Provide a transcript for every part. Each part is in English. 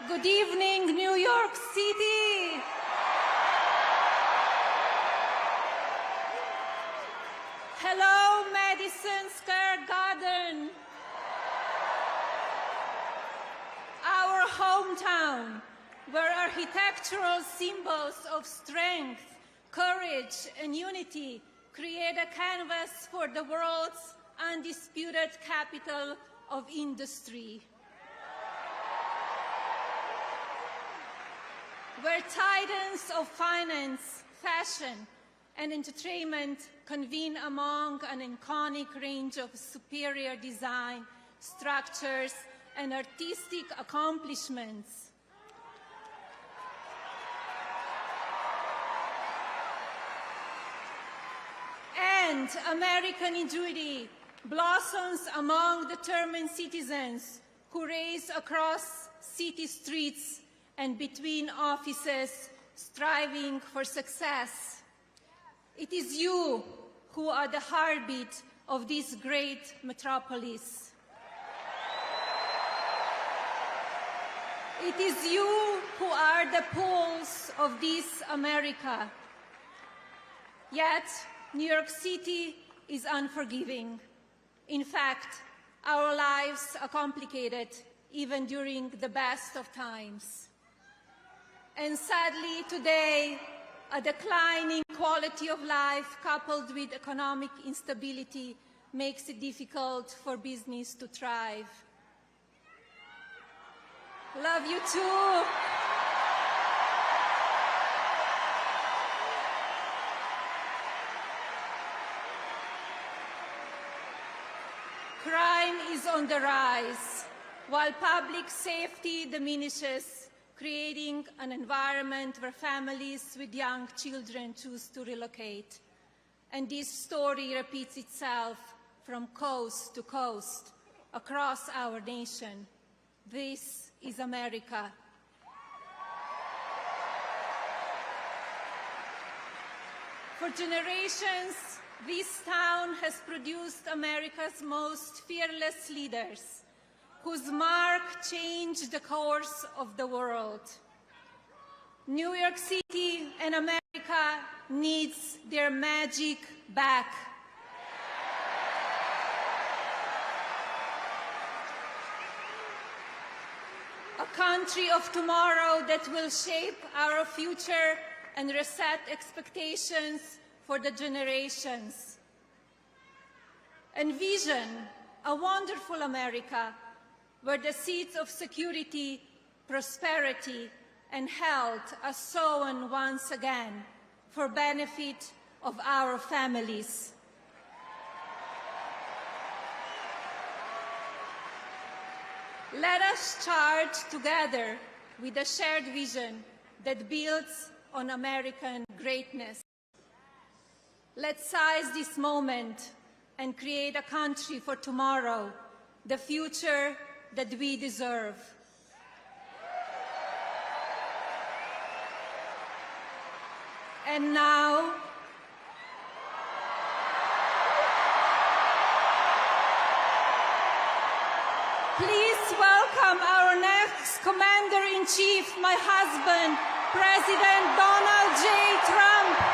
Good evening, New York City. Hello, Madison Square Garden. Our hometown, where architectural symbols of strength, courage, and unity create a canvas for the world's undisputed capital of industry. Where titans of finance, fashion, and entertainment convene among an iconic range of superior design, structures, and artistic accomplishments. And American ingenuity blossoms among determined citizens who race across city streets and between offices, striving for success. It is you who are the heartbeat of this great metropolis. It is you who are the pulse of this America. Yet, New York City is unforgiving. In fact, our lives are complicated even during the best of times. And sadly, today, a declining quality of life coupled with economic instability makes it difficult for business to thrive. Love you too. Crime is on the rise, while public safety diminishes, creating an environment where families with young children choose to relocate. And this story repeats itself from coast to coast across our nation. This is America. For generations, this town has produced America's most fearless leaders, whose mark changed the course of the world. New York City and America needs their magic back. A country of tomorrow that will shape our future and reset expectations for the generations. Envision a wonderful America where the seeds of security, prosperity, and health are sown once again for benefit of our families. Let us charge together with a shared vision that builds on American greatness. Let's seize this moment and create a country for tomorrow, the future that we deserve. And now, please welcome our next Commander-in-Chief, my husband, President Donald J. Trump.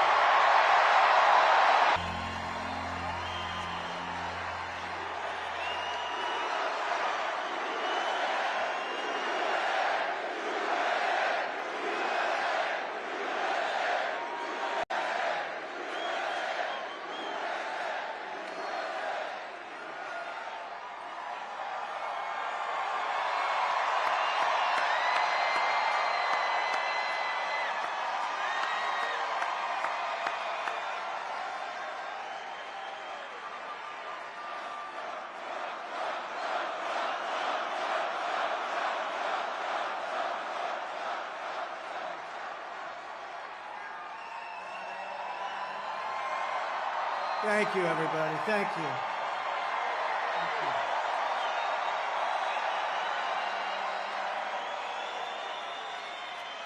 Thank you, everybody. Thank you.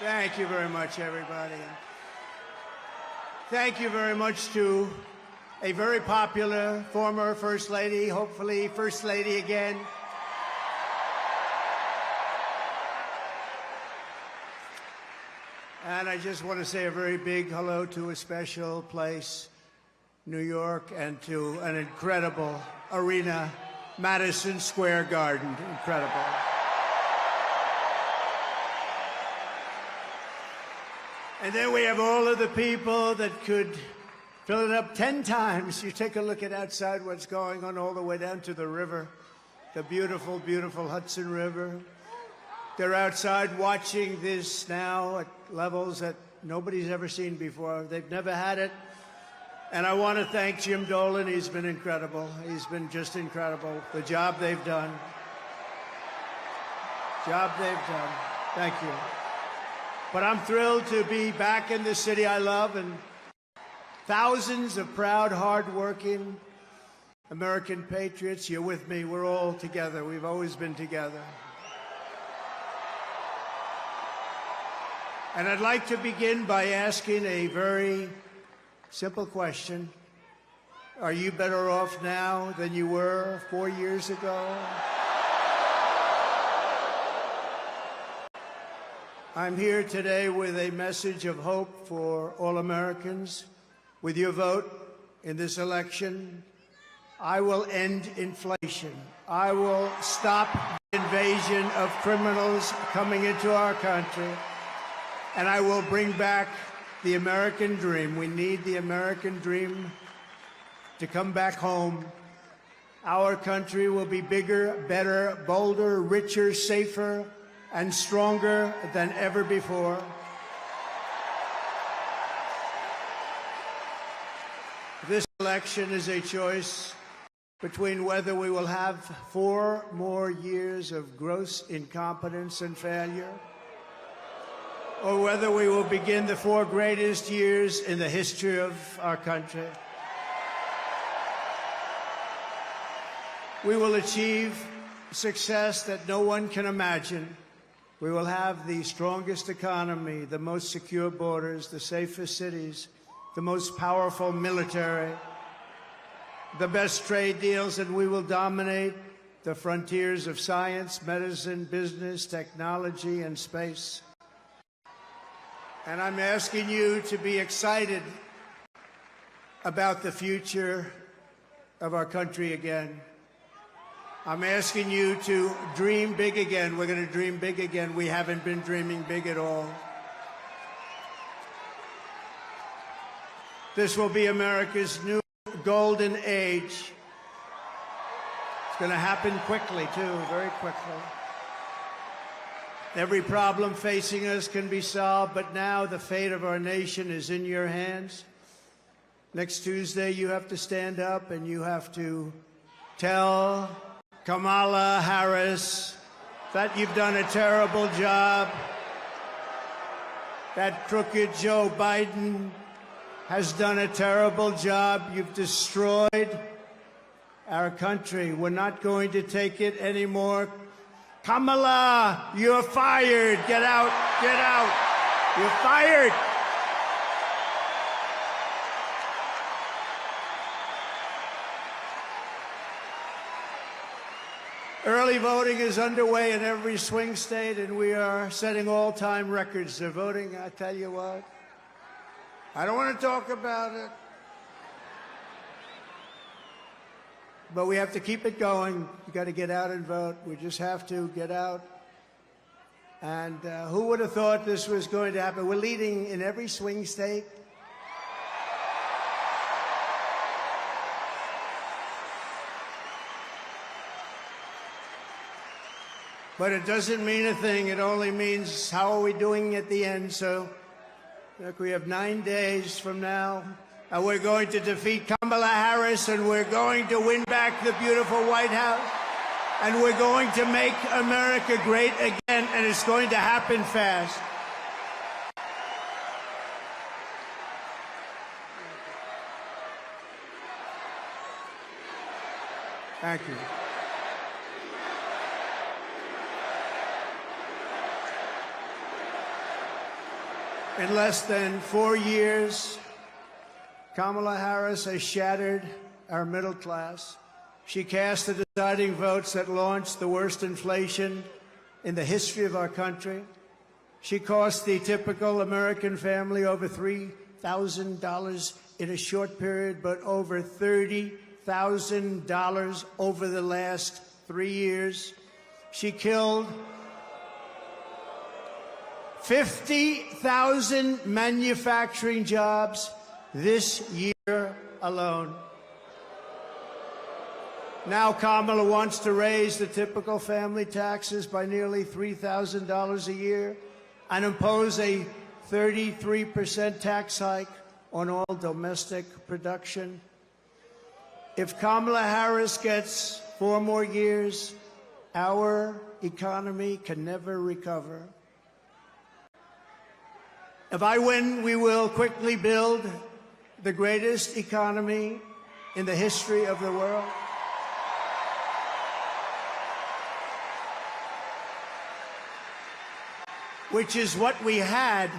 Thank you very much, everybody. Thank you very much to a very popular former First Lady, hopefully First Lady again. And I just want to say a very big hello to a special place, New York, and to an incredible arena, Madison Square Garden. Incredible. And then we have all of the people that could fill it up 10 times. You take a look at outside what's going on all the way down to the river, the beautiful, beautiful Hudson River. They're outside watching this now at levels that nobody's ever seen before. They've never had it. And I want to thank Jim Dolan. He's been incredible. He's been just incredible. The job they've done. Thank you. But I'm thrilled to be back in the city I love, and thousands of proud, hard-working American patriots. You're with me. We're all together. We've always been together. And I'd like to begin by asking a very simple question. Are you better off now than you were 4 years ago? I'm here today with a message of hope for all Americans. With your vote in this election, I will end inflation. I will stop the invasion of criminals coming into our country. And I will bring back the American dream. We need the American dream to come back home. Our country will be bigger, better, bolder, richer, safer, and stronger than ever before. This election is a choice between whether we will have 4 more years of gross incompetence and failure, or whether we will begin the 4 greatest years in the history of our country. We will achieve success that no one can imagine. We will have the strongest economy, the most secure borders, the safest cities, the most powerful military, the best trade deals, and we will dominate the frontiers of science, medicine, business, technology, and space. And I'm asking you to be excited about the future of our country again. I'm asking you to dream big again. We're going to dream big again. We haven't been dreaming big at all. This will be America's new golden age. It's going to happen quickly, too, very quickly. Every problem facing us can be solved, but now the fate of our nation is in your hands. Next Tuesday, you have to stand up and you have to tell Kamala Harris that you've done a terrible job, that crooked Joe Biden has done a terrible job. You've destroyed our country. We're not going to take it anymore. Kamala, you're fired. Get out. Get out. You're fired. Early voting is underway in every swing state, and we are setting all-time records. They're voting, I tell you what. I don't want to talk about it. But we have to keep it going. You got to get out and vote. We just have to get out. And who would have thought this was going to happen? We're leading in every swing state. But it doesn't mean a thing. It only means how are we doing at the end. So look, we have 9 days from now. And we're going to defeat Kamala Harris, and we're going to win back the beautiful White House. And we're going to make America great again, and it's going to happen fast. Thank you. In less than 4 years, Kamala Harris has shattered our middle class. She cast the deciding votes that launched the worst inflation in the history of our country. She cost the typical American family over $3,000 in a short period, but over $30,000 over the last 3 years. She killed 50,000 manufacturing jobs this year alone. Now Kamala wants to raise the typical family taxes by nearly $3,000 a year and impose a 33% tax hike on all domestic production. If Kamala Harris gets 4 more years, our economy can never recover. If I win, we will quickly build the greatest economy in the history of the world. Which is what we had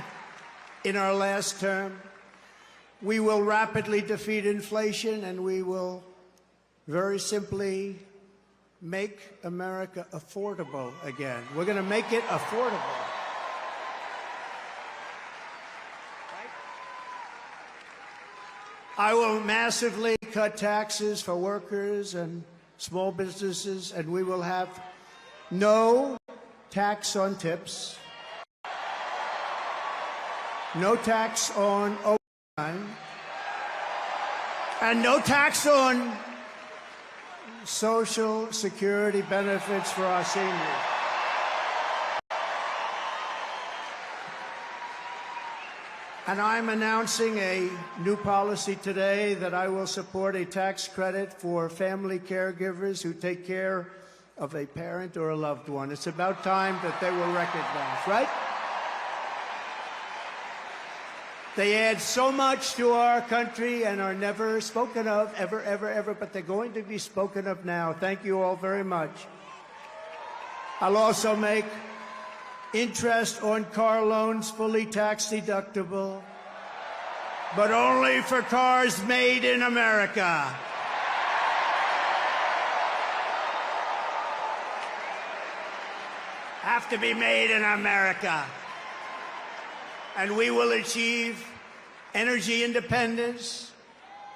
in our last term. We will rapidly defeat inflation, and we will very simply make America affordable again. We're going to make it affordable. I will massively cut taxes for workers and small businesses, and we will have no tax on tips, no tax on overtime, and no tax on Social Security benefits for our seniors. And I'm announcing a new policy today that I will support a tax credit for family caregivers who take care of a parent or a loved one. It's about time that they were recognized, right? They add so much to our country and are never spoken of, ever, ever, ever, but they're going to be spoken of now. Thank you all very much. I'll also make interest on car loans fully tax deductible, but only for cars made in America. Have to be made in America. And we will achieve energy independence,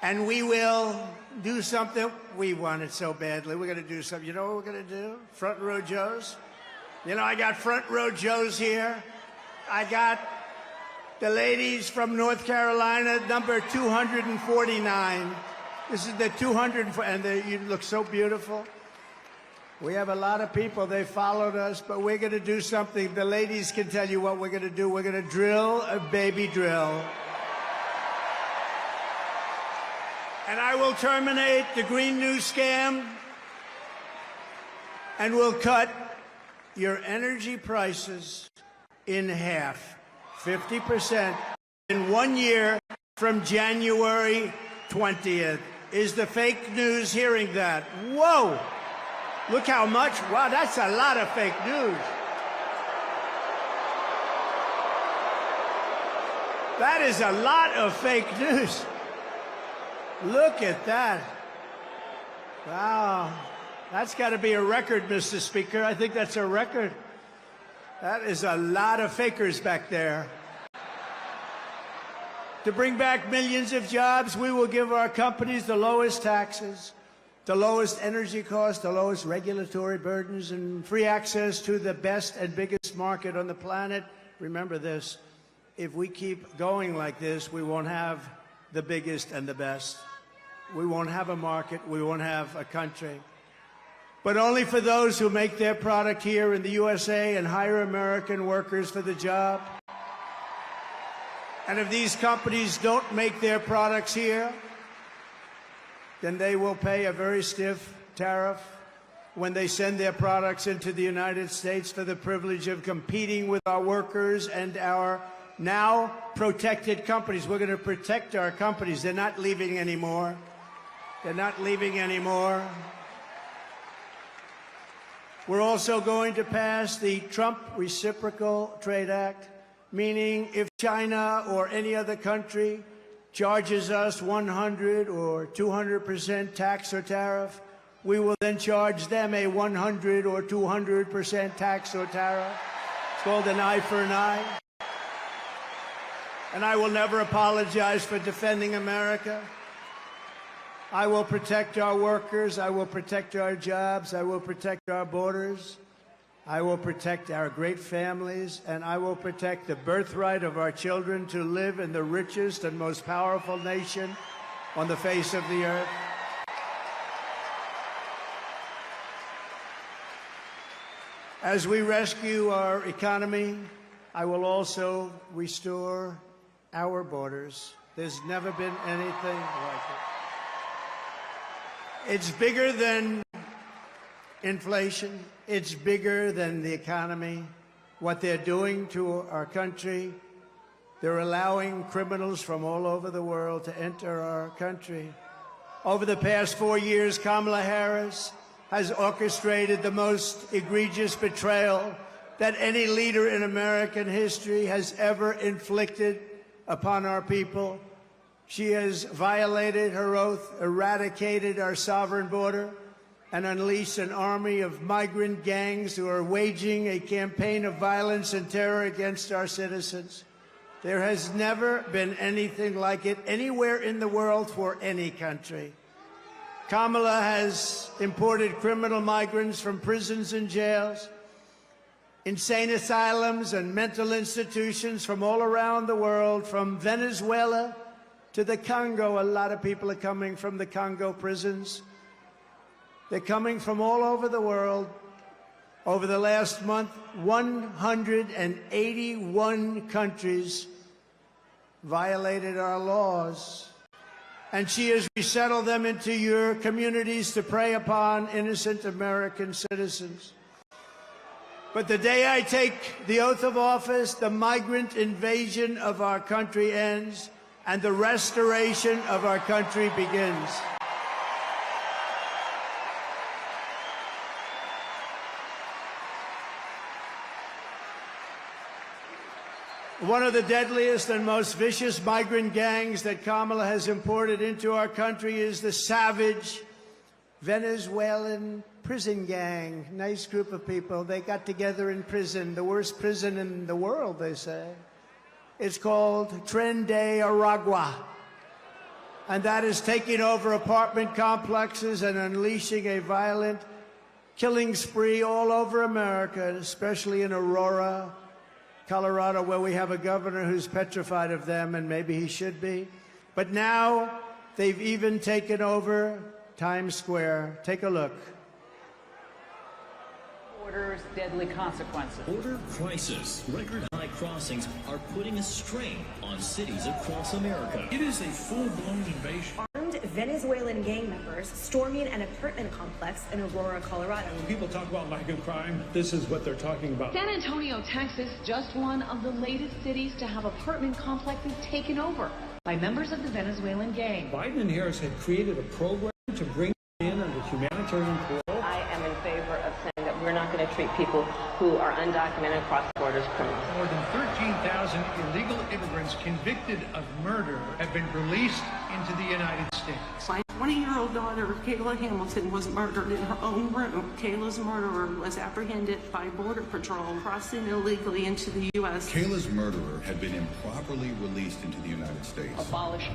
and we will do something. We want it so badly. We're going to do something. You know what we're going to do? Front row Joes. You know, I got front row Joes here. I got the ladies from North Carolina, number 249. This is the 200, and you look so beautiful. We have a lot of people. They followed us, but we're going to do something. The ladies can tell you what we're going to do. We're going to drill a baby drill. And I will terminate the Green New Scam, and we'll cut your energy prices in half, 50%, in 1 year from January 20th. Is the fake news hearing that? Whoa! Look how much. Wow, that's a lot of fake news. That is a lot of fake news. Look at that. Wow. That's got to be a record, Mr. Speaker. I think that's a record. That is a lot of fakers back there. To bring back millions of jobs, we will give our companies the lowest taxes, the lowest energy costs, the lowest regulatory burdens, and free access to the best and biggest market on the planet. Remember this, if we keep going like this, we won't have the biggest and the best. We won't have a market, we won't have a country. But only for those who make their product here in the USA and hire American workers for the job. And if these companies don't make their products here, then they will pay a very stiff tariff when they send their products into the United States for the privilege of competing with our workers and our now protected companies. We're going to protect our companies. They're not leaving anymore. They're not leaving anymore. We're also going to pass the Trump Reciprocal Trade Act, meaning if China or any other country charges us 100 or 200% tax or tariff, we will then charge them a 100 or 200% tax or tariff. It's called an eye for an eye. And I will never apologize for defending America. I will protect our workers. I will protect our jobs. I will protect our borders. I will protect our great families. And I will protect the birthright of our children to live in the richest and most powerful nation on the face of the earth. As we rescue our economy, I will also restore our borders. There's never been anything like it. It's bigger than inflation. It's bigger than the economy. What they're doing to our country, they're allowing criminals from all over the world to enter our country. Over the past 4 years, Kamala Harris has orchestrated the most egregious betrayal that any leader in American history has ever inflicted upon our people. She has violated her oath, eradicated our sovereign border, and unleashed an army of migrant gangs who are waging a campaign of violence and terror against our citizens. There has never been anything like it anywhere in the world for any country. Kamala has imported criminal migrants from prisons and jails, insane asylums and mental institutions from all around the world, from Venezuela to the Congo. A lot of people are coming from the Congo prisons. They're coming from all over the world. Over the last month, 181 countries violated our laws. And she has resettled them into your communities to prey upon innocent American citizens. But the day I take the oath of office, the migrant invasion of our country ends and the restoration of our country begins. One of the deadliest and most vicious migrant gangs that Kamala has imported into our country is the savage Venezuelan prison gang. Nice group of people. They got together in prison, the worst prison in the world, they say. It's called Tren de Aragua. And that is taking over apartment complexes and unleashing a violent killing spree all over America, and especially in Aurora, Colorado, where we have a governor who's petrified of them, and maybe he should be. But now they've even taken over Times Square. Take a look. Border's deadly consequences. Border crisis. Record high crossings are putting a strain on cities across America. It is a full-blown invasion. Armed Venezuelan gang members storming an apartment complex in Aurora, Colorado. When people talk about lack of crime, this is what they're talking about. San Antonio, Texas, just one of the latest cities to have apartment complexes taken over by members of the Venezuelan gang. Biden and Harris had created a program to bring in under humanitarian parole. I am in favor of saying that we're not going to treat people who are undocumented cross-border as criminals. More than 13,000 illegal immigrants convicted of murder have been released into the United States. My 20-year-old daughter, Kayla Hamilton, was murdered in her own room. Kayla's murderer was apprehended by Border Patrol crossing illegally into the U.S. Kayla's murderer had been improperly released into the United States. Abolish.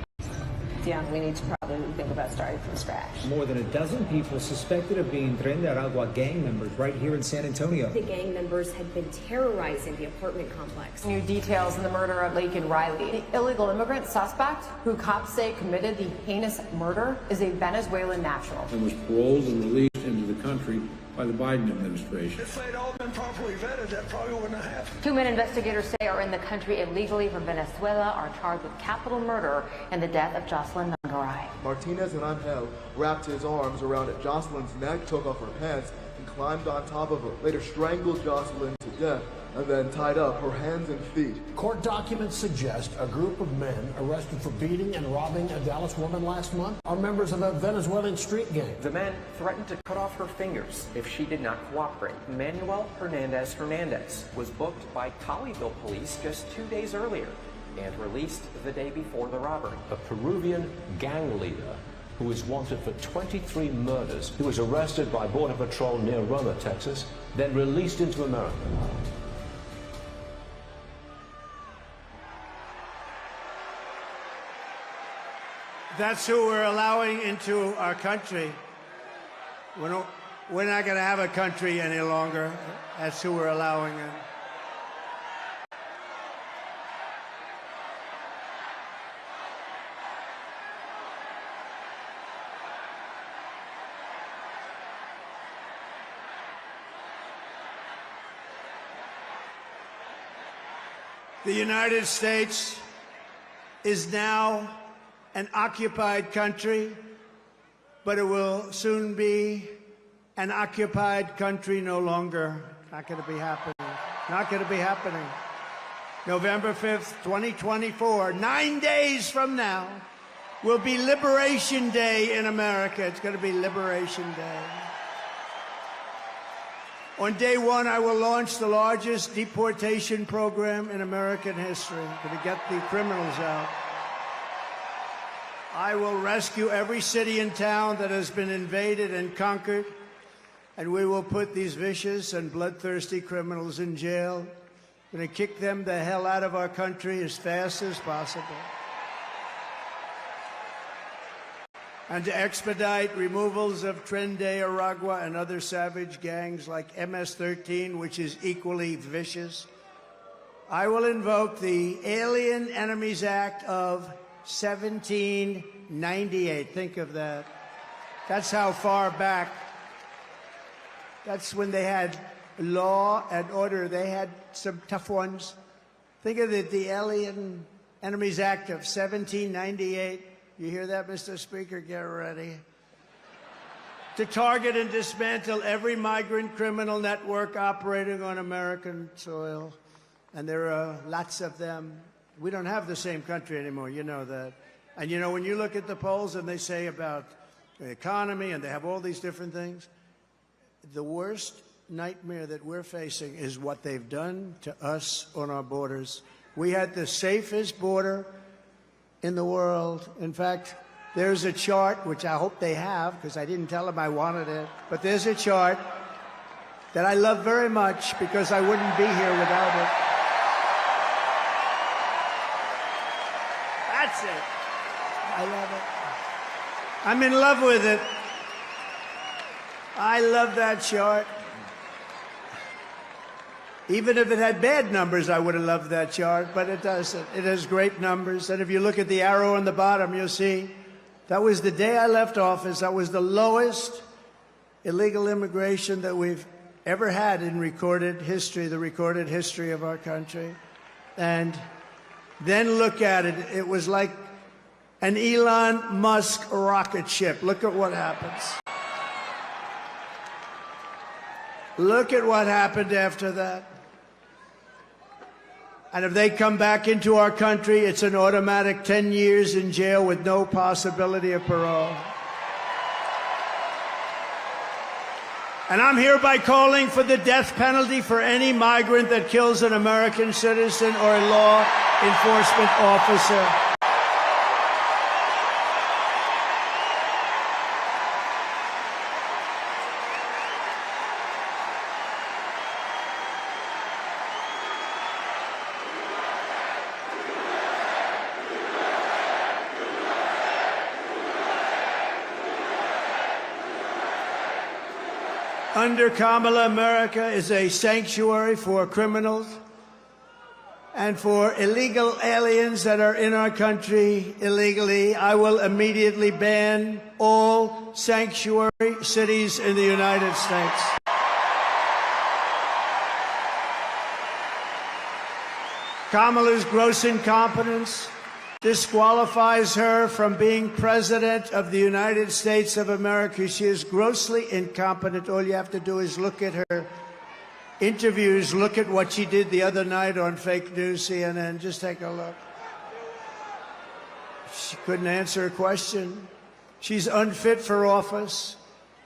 Yeah, we need to probably think about starting from scratch. More than a dozen people suspected of being Tren de Aragua gang members right here in San Antonio. The gang members had been terrorizing the apartment complex. New details in the murder of Laken Riley. The illegal immigrant suspect, who cops say committed the heinous murder, is a Venezuelan national. And was paroled and released into the country by the Biden administration. If they'd all been properly vetted, that probably wouldn't have happened. 2 men investigators say are in the country illegally from Venezuela are charged with capital murder and the death of Jocelyn Nungaray. Martinez and Angel wrapped his arms around Jocelyn's neck, took off her pants, and climbed on top of her. Later strangled Jocelyn to death and then tied up her hands and feet. Court documents suggest a group of men arrested for beating and robbing a Dallas woman last month are members of a Venezuelan street gang. The men threatened to cut off her fingers if she did not cooperate. Manuel Hernandez was booked by Colleyville police just 2 days earlier and released the day before the robbery. A Peruvian gang leader who is wanted for 23 murders, who was arrested by Border Patrol near Roma, Texas, then released into America. That's who we're allowing into our country. We're not going to have a country any longer. That's who we're allowing in. The United States is now an occupied country, but it will soon be an occupied country no longer. Not going to be happening. Not going to be happening. November 5th, 2024, 9 days from now, will be Liberation Day in America. It's going to be Liberation Day. On day one, I will launch the largest deportation program in American history to get the criminals out. I will rescue every city and town that has been invaded and conquered, and we will put these vicious and bloodthirsty criminals in jail. We're going to kick them the hell out of our country as fast as possible. And to expedite removals of Tren de Aragua and other savage gangs like MS-13, which is equally vicious, I will invoke the Alien Enemies Act of 1798. Think of that. That's how far back. That's when they had law and order. They had some tough ones. Think of it, the Alien Enemies Act of 1798. You hear that, Mr. Speaker? Get ready. To target and dismantle every migrant criminal network operating on American soil. And there are lots of them. We don't have the same country anymore, you know that. And you know, when you look at the polls and they say about the economy and they have all these different things, the worst nightmare that we're facing is what they've done to us on our borders. We had the safest border in the world. In fact, there's a chart, which I hope they have, because I didn't tell them I wanted it, but there's a chart that I love very much because I wouldn't be here without it. That's it. I love it. I'm in love with it. I love that chart. Even if it had bad numbers, I would have loved that chart, but it doesn't. It has great numbers. And if you look at the arrow on the bottom, you'll see that was the day I left office. That was the lowest illegal immigration that we've ever had in recorded history, the recorded history of our country. And then look at it. It was like an Elon Musk rocket ship. Look at what happens. Look at what happened after that. And if they come back into our country, it's an automatic 10 years in jail with no possibility of parole. And I'm hereby calling for the death penalty for any migrant that kills an American citizen or a law enforcement officer. Under Kamala, America is a sanctuary for criminals and for illegal aliens that are in our country illegally. I will immediately ban all sanctuary cities in the United States. Kamala's gross incompetence disqualifies her from being President of the United States of America. She is grossly incompetent. All you have to do is look at her interviews, look at what she did the other night on fake news, CNN. Just take a look. She couldn't answer a question. She's unfit for office.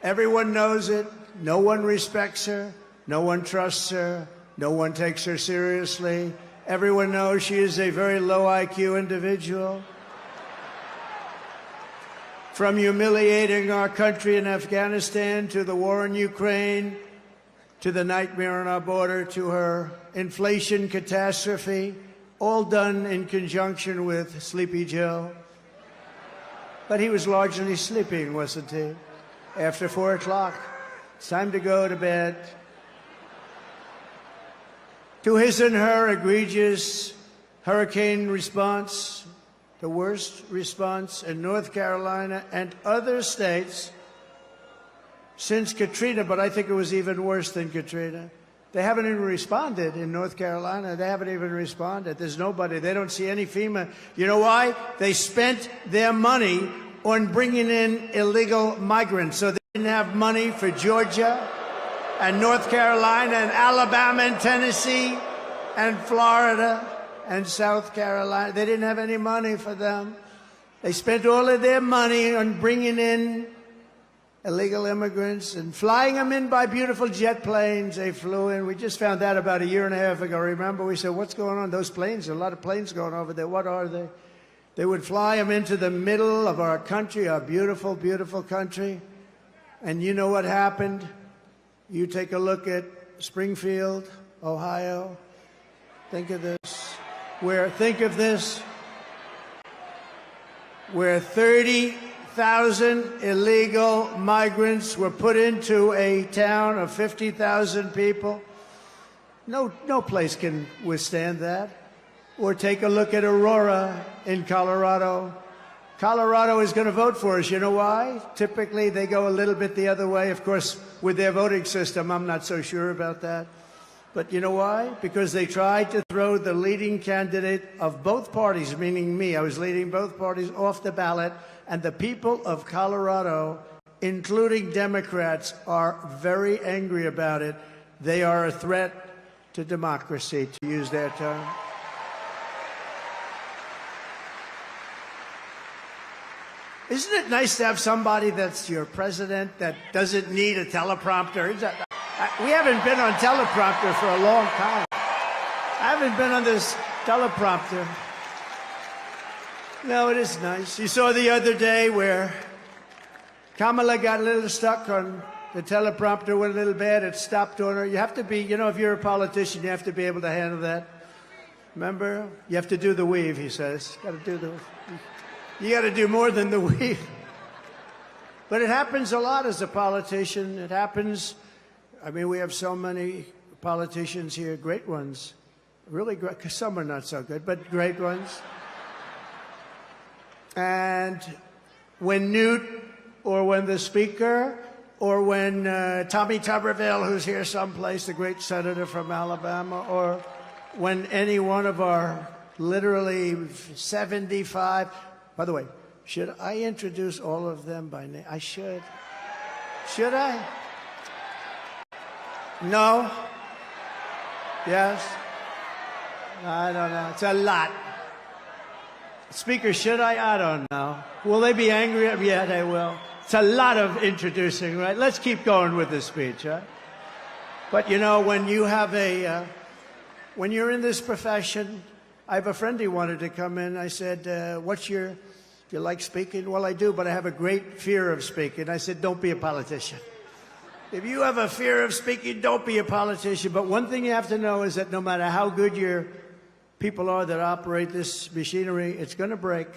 Everyone knows it. No one respects her. No one trusts her. No one takes her seriously. Everyone knows she is a very low IQ individual. From humiliating our country in Afghanistan to the war in Ukraine, to the nightmare on our border, to her inflation catastrophe, all done in conjunction with Sleepy Joe. But he was largely sleeping, wasn't he? After 4 o'clock, it's time to go to bed. To his and her egregious hurricane response, the worst response in North Carolina and other states since Katrina, but I think it was even worse than Katrina. They haven't even responded in North Carolina. They haven't even responded. There's nobody. They don't see any FEMA. You know why? They spent their money on bringing in illegal migrants. So they didn't have money for Georgia and North Carolina and Alabama and Tennessee and Florida and South Carolina. They didn't have any money for them. They spent all of their money on bringing in illegal immigrants and flying them in by beautiful jet planes. They flew in. We just found that about a year and a half ago. Remember, we said, what's going on? Those planes, a lot of planes going over there. What are they? They would fly them into the middle of our country, our beautiful, beautiful country. And you know what happened? You take a look at Springfield, Ohio. Think of this. Where 30,000 illegal migrants were put into a town of 50,000 people. No place can withstand that. Or take a look at Aurora in Colorado. Colorado is going to vote for us. You know why? Typically, they go a little bit the other way. Of course, with their voting system, I'm not so sure about that. But you know why? Because they tried to throw the leading candidate of both parties, meaning me. I was leading both parties off the ballot. And the people of Colorado, including Democrats, are very angry about it. They are a threat to democracy, to use their term. Isn't it nice to have somebody that's your president that doesn't need a teleprompter? We haven't been on teleprompter for a long time. I haven't been on this teleprompter. No, it is nice. You saw the other day where Kamala got a little stuck on the teleprompter, went a little bad. It stopped on her. You have to be, you know, if you're a politician, you have to be able to handle that. Remember? You have to do the weave, he says. You got to do more than the weave. But it happens a lot as a politician. It happens. I mean, we have so many politicians here, great ones. Really great, because some are not so good, but great ones. And when Newt, or when the Speaker, or when Tommy Tuberville, who's here someplace, the great senator from Alabama, or when any one of our literally 75, by the way, should I introduce all of them by name? I should. Should I? No? Yes? I don't know. It's a lot. Speaker, should I? I don't know. Will they be angry at me? Yeah, they will. It's a lot of introducing, right? Let's keep going with this speech, right? But, you know, when you have when you're in this profession, I have a friend who wanted to come in. I said, do you like speaking? Well, I do, but I have a great fear of speaking. I said, don't be a politician. If you have a fear of speaking, don't be a politician. But one thing you have to know is that no matter how good your people are that operate this machinery, it's going to break.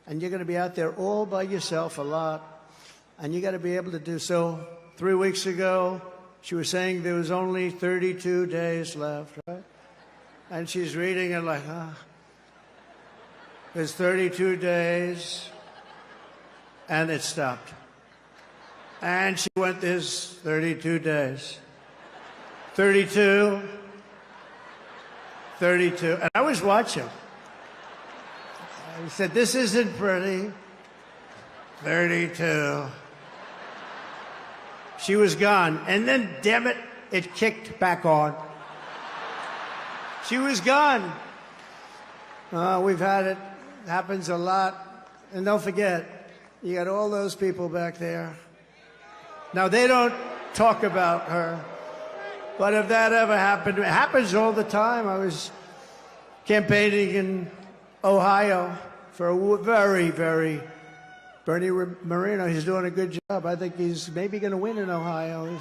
And you're going to be out there all by yourself a lot. And you got to be able to do so. 3 weeks ago, she was saying there was only 32 days left, right? And she's reading it like, there's 32 days, and it stopped. And she went, there's 32 days. 32. 32. And I was watching. I said, this isn't pretty. 32. She was gone. And then, damn it, it kicked back on. She was gone. We've had it. Happens a lot. And don't forget, you got all those people back there. Now, they don't talk about her. But if that ever happened, it happens all the time. I was campaigning in Ohio for a very, very Bernie Moreno. He's doing a good job. I think he's maybe going to win in Ohio.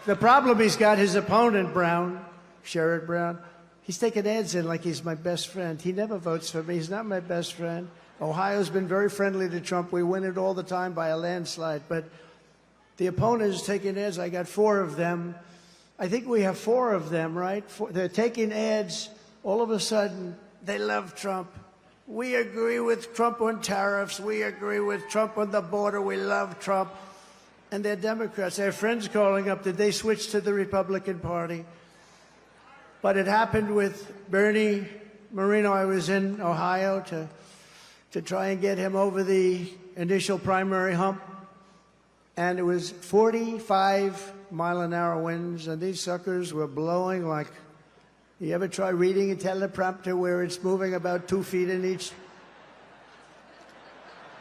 The problem he's got, his opponent, Brown, Sherrod Brown, he's taking ads in like he's my best friend. He never votes for me. He's not my best friend. Ohio's been very friendly to Trump. We win it all the time by a landslide. But the opponent is taking ads. I got 4 of them. I think we have 4 of them, right? They're taking ads. All of a sudden, they love Trump. We agree with Trump on tariffs. We agree with Trump on the border. We love Trump. And they're Democrats. They have friends calling up. Did they switch to the Republican Party? But it happened with Bernie Moreno. I was in Ohio to try and get him over the initial primary hump. And it was 45-mile-an-hour winds, and these suckers were blowing like, you ever try reading a teleprompter where it's moving about 2 feet in each?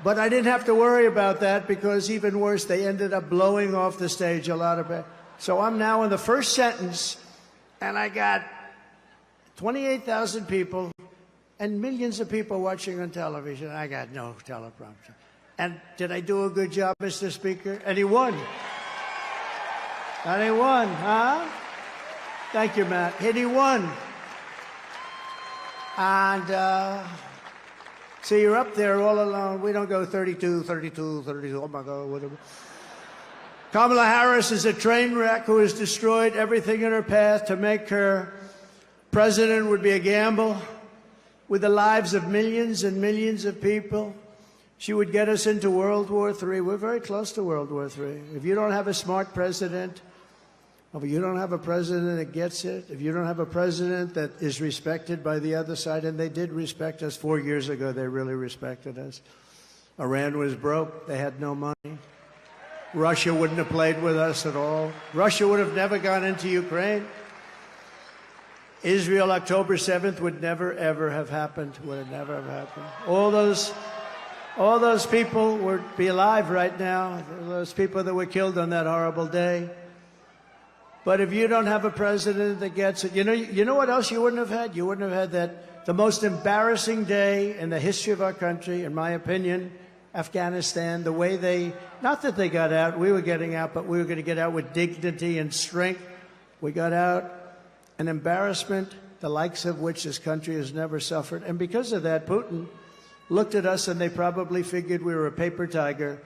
But I didn't have to worry about that because even worse, they ended up blowing off the stage a lot of it. So I'm now in the first sentence, and I got 28,000 people and millions of people watching on television. I got no teleprompter. And did I do a good job, Mr. Speaker? And he won. And he won, huh? Thank you, Matt. And he won. And so you're up there all alone. We don't go 32, 32, 32. Oh, my God, whatever. Kamala Harris is a train wreck who has destroyed everything in her path. To make her president would be a gamble with the lives of millions and millions of people. She would get us into World War III. We're very close to World War III. If you don't have a smart president, if you don't have a president that gets it, if you don't have a president that is respected by the other side, and they did respect us 4 years ago, they really respected us. Iran was broke. They had no money. Russia wouldn't have played with us at all. Russia would have never gone into Ukraine. Israel, October 7th, would never, ever have happened. Would have never have happened. All those people would be alive right now, those people that were killed on that horrible day. But if you don't have a president that gets it, you know what else you wouldn't have had? You wouldn't have had that, the most embarrassing day in the history of our country, in my opinion, Afghanistan, the way they, not that they got out, we were getting out, but we were going to get out with dignity and strength. We got out, an embarrassment, the likes of which this country has never suffered. And because of that, Putin looked at us and they probably figured we were a paper tiger,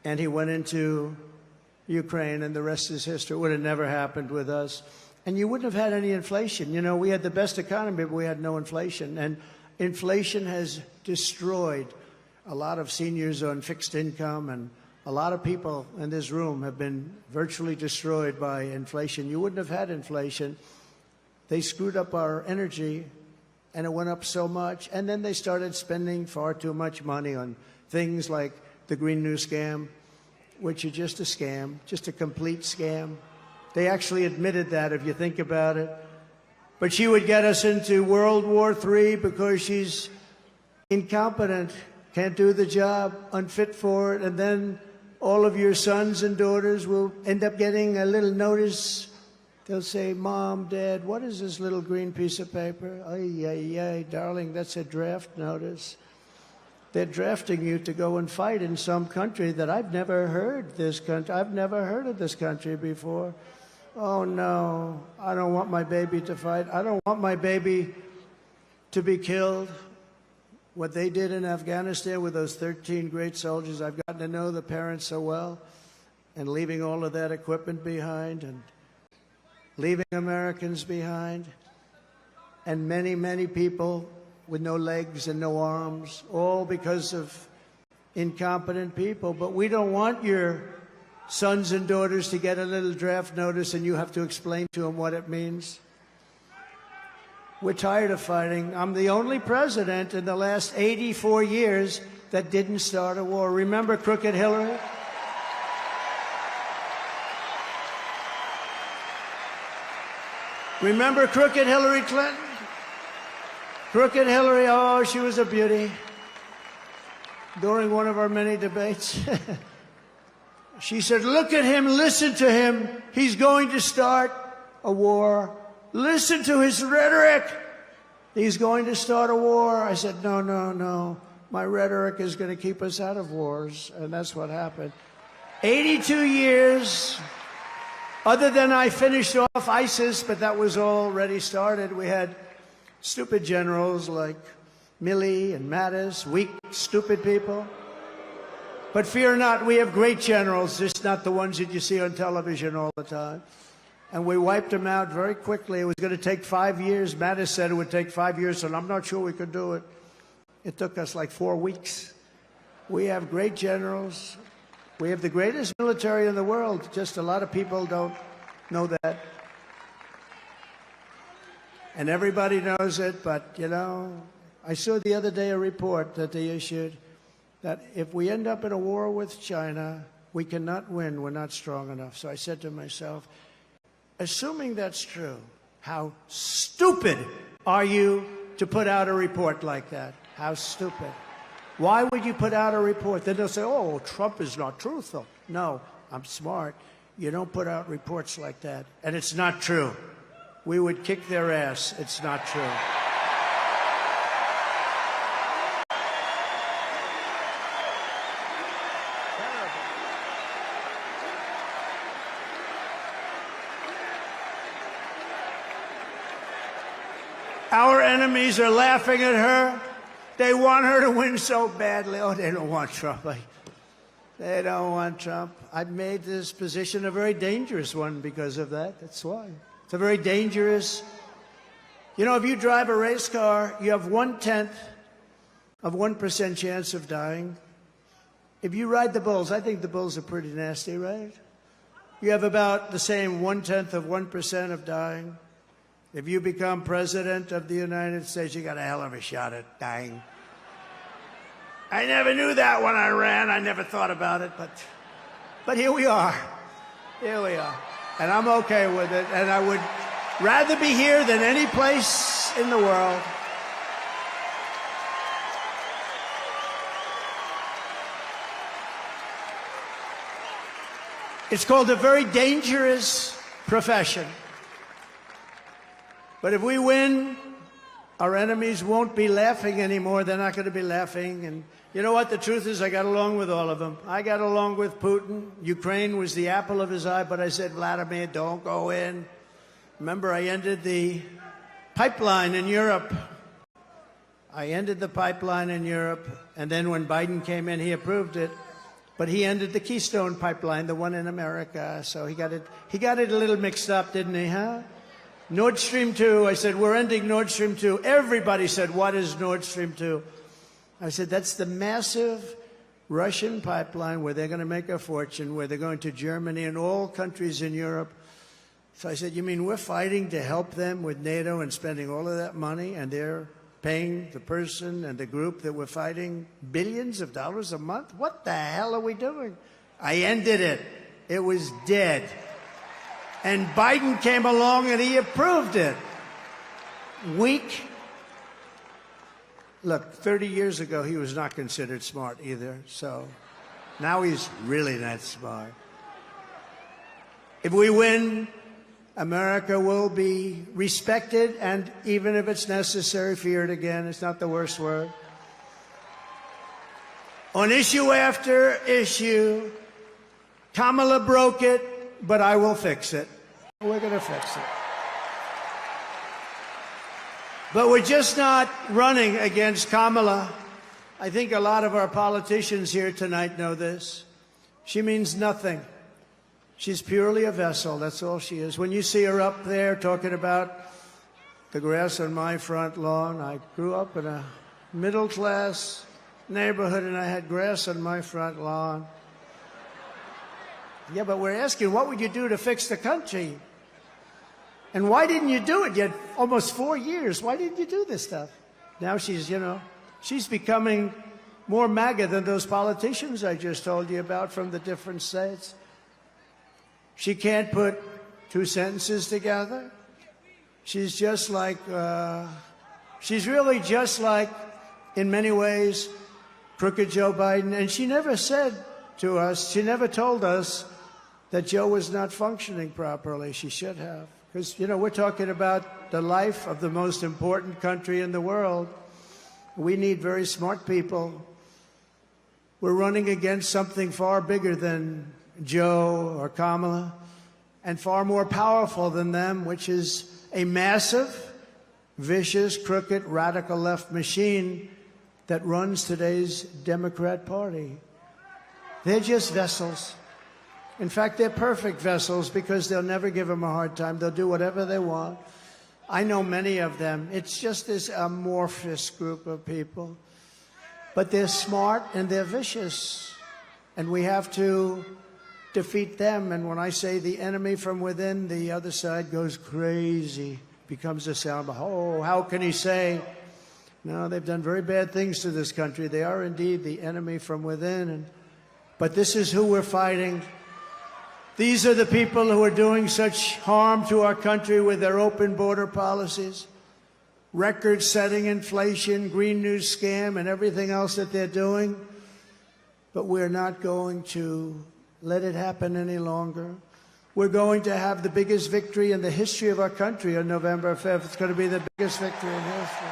and he went into Ukraine, and the rest is history. It would have never happened with us. And you wouldn't have had any inflation. You know, we had the best economy, but we had no inflation. And inflation has destroyed a lot of seniors on fixed income, and a lot of people in this room have been virtually destroyed by inflation. You wouldn't have had inflation. They screwed up our energy, and it went up so much. And then they started spending far too much money on things like the Green New Scam, which is just a scam, just a complete scam. They actually admitted that, if you think about it. But she would get us into World War III because she's incompetent, can't do the job, unfit for it, and then all of your sons and daughters will end up getting a little notice. They'll say, Mom, Dad, what is this little green piece of paper? Ay, ay, ay, darling, that's a draft notice. They're drafting you to go and fight in some country that I've never heard this country. I've never heard of this country before. Oh, no, I don't want my baby to fight. I don't want my baby to be killed. What they did in Afghanistan with those 13 great soldiers, I've gotten to know the parents so well, and leaving all of that equipment behind and leaving Americans behind, and many, many people with no legs and no arms, all because of incompetent people. But we don't want your sons and daughters to get a little draft notice and you have to explain to them what it means. We're tired of fighting. I'm the only president in the last 84 years that didn't start a war. Remember Crooked Hillary? Remember Crooked Hillary Clinton? Crooked Hillary, oh, she was a beauty. During one of our many debates, she said, look at him, listen to him. He's going to start a war. Listen to his rhetoric. He's going to start a war. I said, no, no, no. My rhetoric is going to keep us out of wars. And that's what happened. 82 years. Other than I finished off ISIS, but that was already started. We had stupid generals like Milley and Mattis, weak, stupid people. But fear not, we have great generals, just not the ones that you see on television all the time. And we wiped them out very quickly. It was going to take 5 years. Mattis said it would take 5 years, and I'm not sure we could do it. It took us like 4 weeks. We have great generals. We have the greatest military in the world. Just a lot of people don't know that. And everybody knows it, but, you know, I saw the other day a report that they issued that if we end up in a war with China, we cannot win. We're not strong enough. So I said to myself, assuming that's true, how stupid are you to put out a report like that? How stupid. Why would you put out a report? Then they'll say, oh, Trump is not truthful. No, I'm smart. You don't put out reports like that. And it's not true. We would kick their ass. It's not true. Our enemies are laughing at her. They want her to win so badly. Oh, they don't want Trump. They don't want Trump. I've made this position a very dangerous one because of that. That's why. It's a very dangerous. You know, if you drive a race car, you have 1/10 of 1% chance of dying. If you ride the bulls, I think the bulls are pretty nasty, right? You have about the same 1/10 of 1% of dying. If you become president of the United States, you got a hell of a shot at dying. I never knew that when I ran. I never thought about it, but here we are. Here we are. And I'm okay with it. And I would rather be here than any place in the world. It's called a very dangerous profession. But if we win, our enemies won't be laughing anymore. They're not going to be laughing. And you know what? The truth is I got along with all of them. I got along with Putin. Ukraine was the apple of his eye, but I said, Vladimir, don't go in. Remember, I ended the pipeline in Europe. I ended the pipeline in Europe. And then when Biden came in, he approved it. But he ended the Keystone pipeline, the one in America. So he got it a little mixed up, didn't he, huh? Nord Stream 2, I said, we're ending Nord Stream 2. Everybody said, what is Nord Stream 2? I said, that's the massive Russian pipeline where they're going to make a fortune, where they're going to Germany and all countries in Europe. So I said, you mean we're fighting to help them with NATO and spending all of that money, and they're paying the person and the group that we're fighting billions of dollars a month? What the hell are we doing? I ended it. It was dead. And Biden came along and he approved it. Weak. Look, 30 years ago, he was not considered smart either. So now he's really not smart. If we win, America will be respected, and even if it's necessary, feared again. It's not the worst word. On issue after issue, Kamala broke it. But I will fix it. We're going to fix it. But we're just not running against Kamala. I think a lot of our politicians here tonight know this. She means nothing. She's purely a vessel. That's all she is. When you see her up there talking about the grass on my front lawn, I grew up in a middle-class neighborhood and I had grass on my front lawn. Yeah, but we're asking, what would you do to fix the country? And why didn't you do it? You had almost 4 years. Why didn't you do this stuff? Now she's, you know, she's becoming more MAGA than those politicians I just told you about from the different states. She can't put two sentences together. She's just like, she's really just like, in many ways, crooked Joe Biden. And she never said to us, she never told us that Joe was not functioning properly. She should have. Because, you know, we're talking about the life of the most important country in the world. We need very smart people. We're running against something far bigger than Joe or Kamala, and far more powerful than them, which is a massive vicious, crooked, radical left machine that runs today's Democrat Party. They're just vessels. In fact, they're perfect vessels because they'll never give them a hard time. They'll do whatever they want. I know many of them. It's just this amorphous group of people. But they're smart and they're vicious. And we have to defeat them. And when I say the enemy from within, the other side goes crazy, becomes a sound. Oh, how can he say? No, they've done very bad things to this country. They are indeed the enemy from within. But this is who we're fighting. These are the people who are doing such harm to our country with their open border policies, record-setting inflation, Green New Scam, and everything else that they're doing. But we're not going to let it happen any longer. We're going to have the biggest victory in the history of our country on November 5th. It's going to be the biggest victory in history.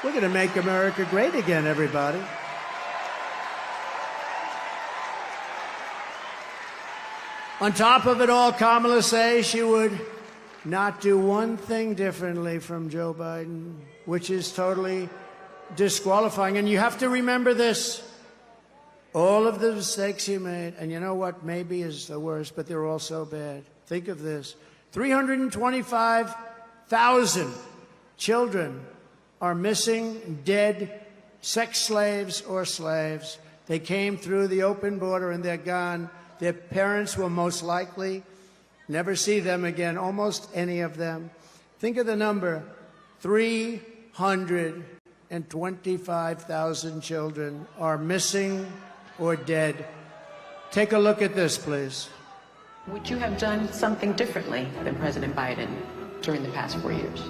We're going to make America great again, everybody. On top of it all, Kamala says she would not do one thing differently from Joe Biden, which is totally disqualifying. And you have to remember this. All of the mistakes he made, and you know what maybe is the worst, but they're all so bad. Think of this. 325,000 children are missing, dead, sex slaves or slaves. They came through the open border and they're gone. Their parents will most likely never see them again, almost any of them. Think of the number, 325,000 children are missing or dead. Take a look at this, please. Would you have done something differently than President Biden during the past 4 years?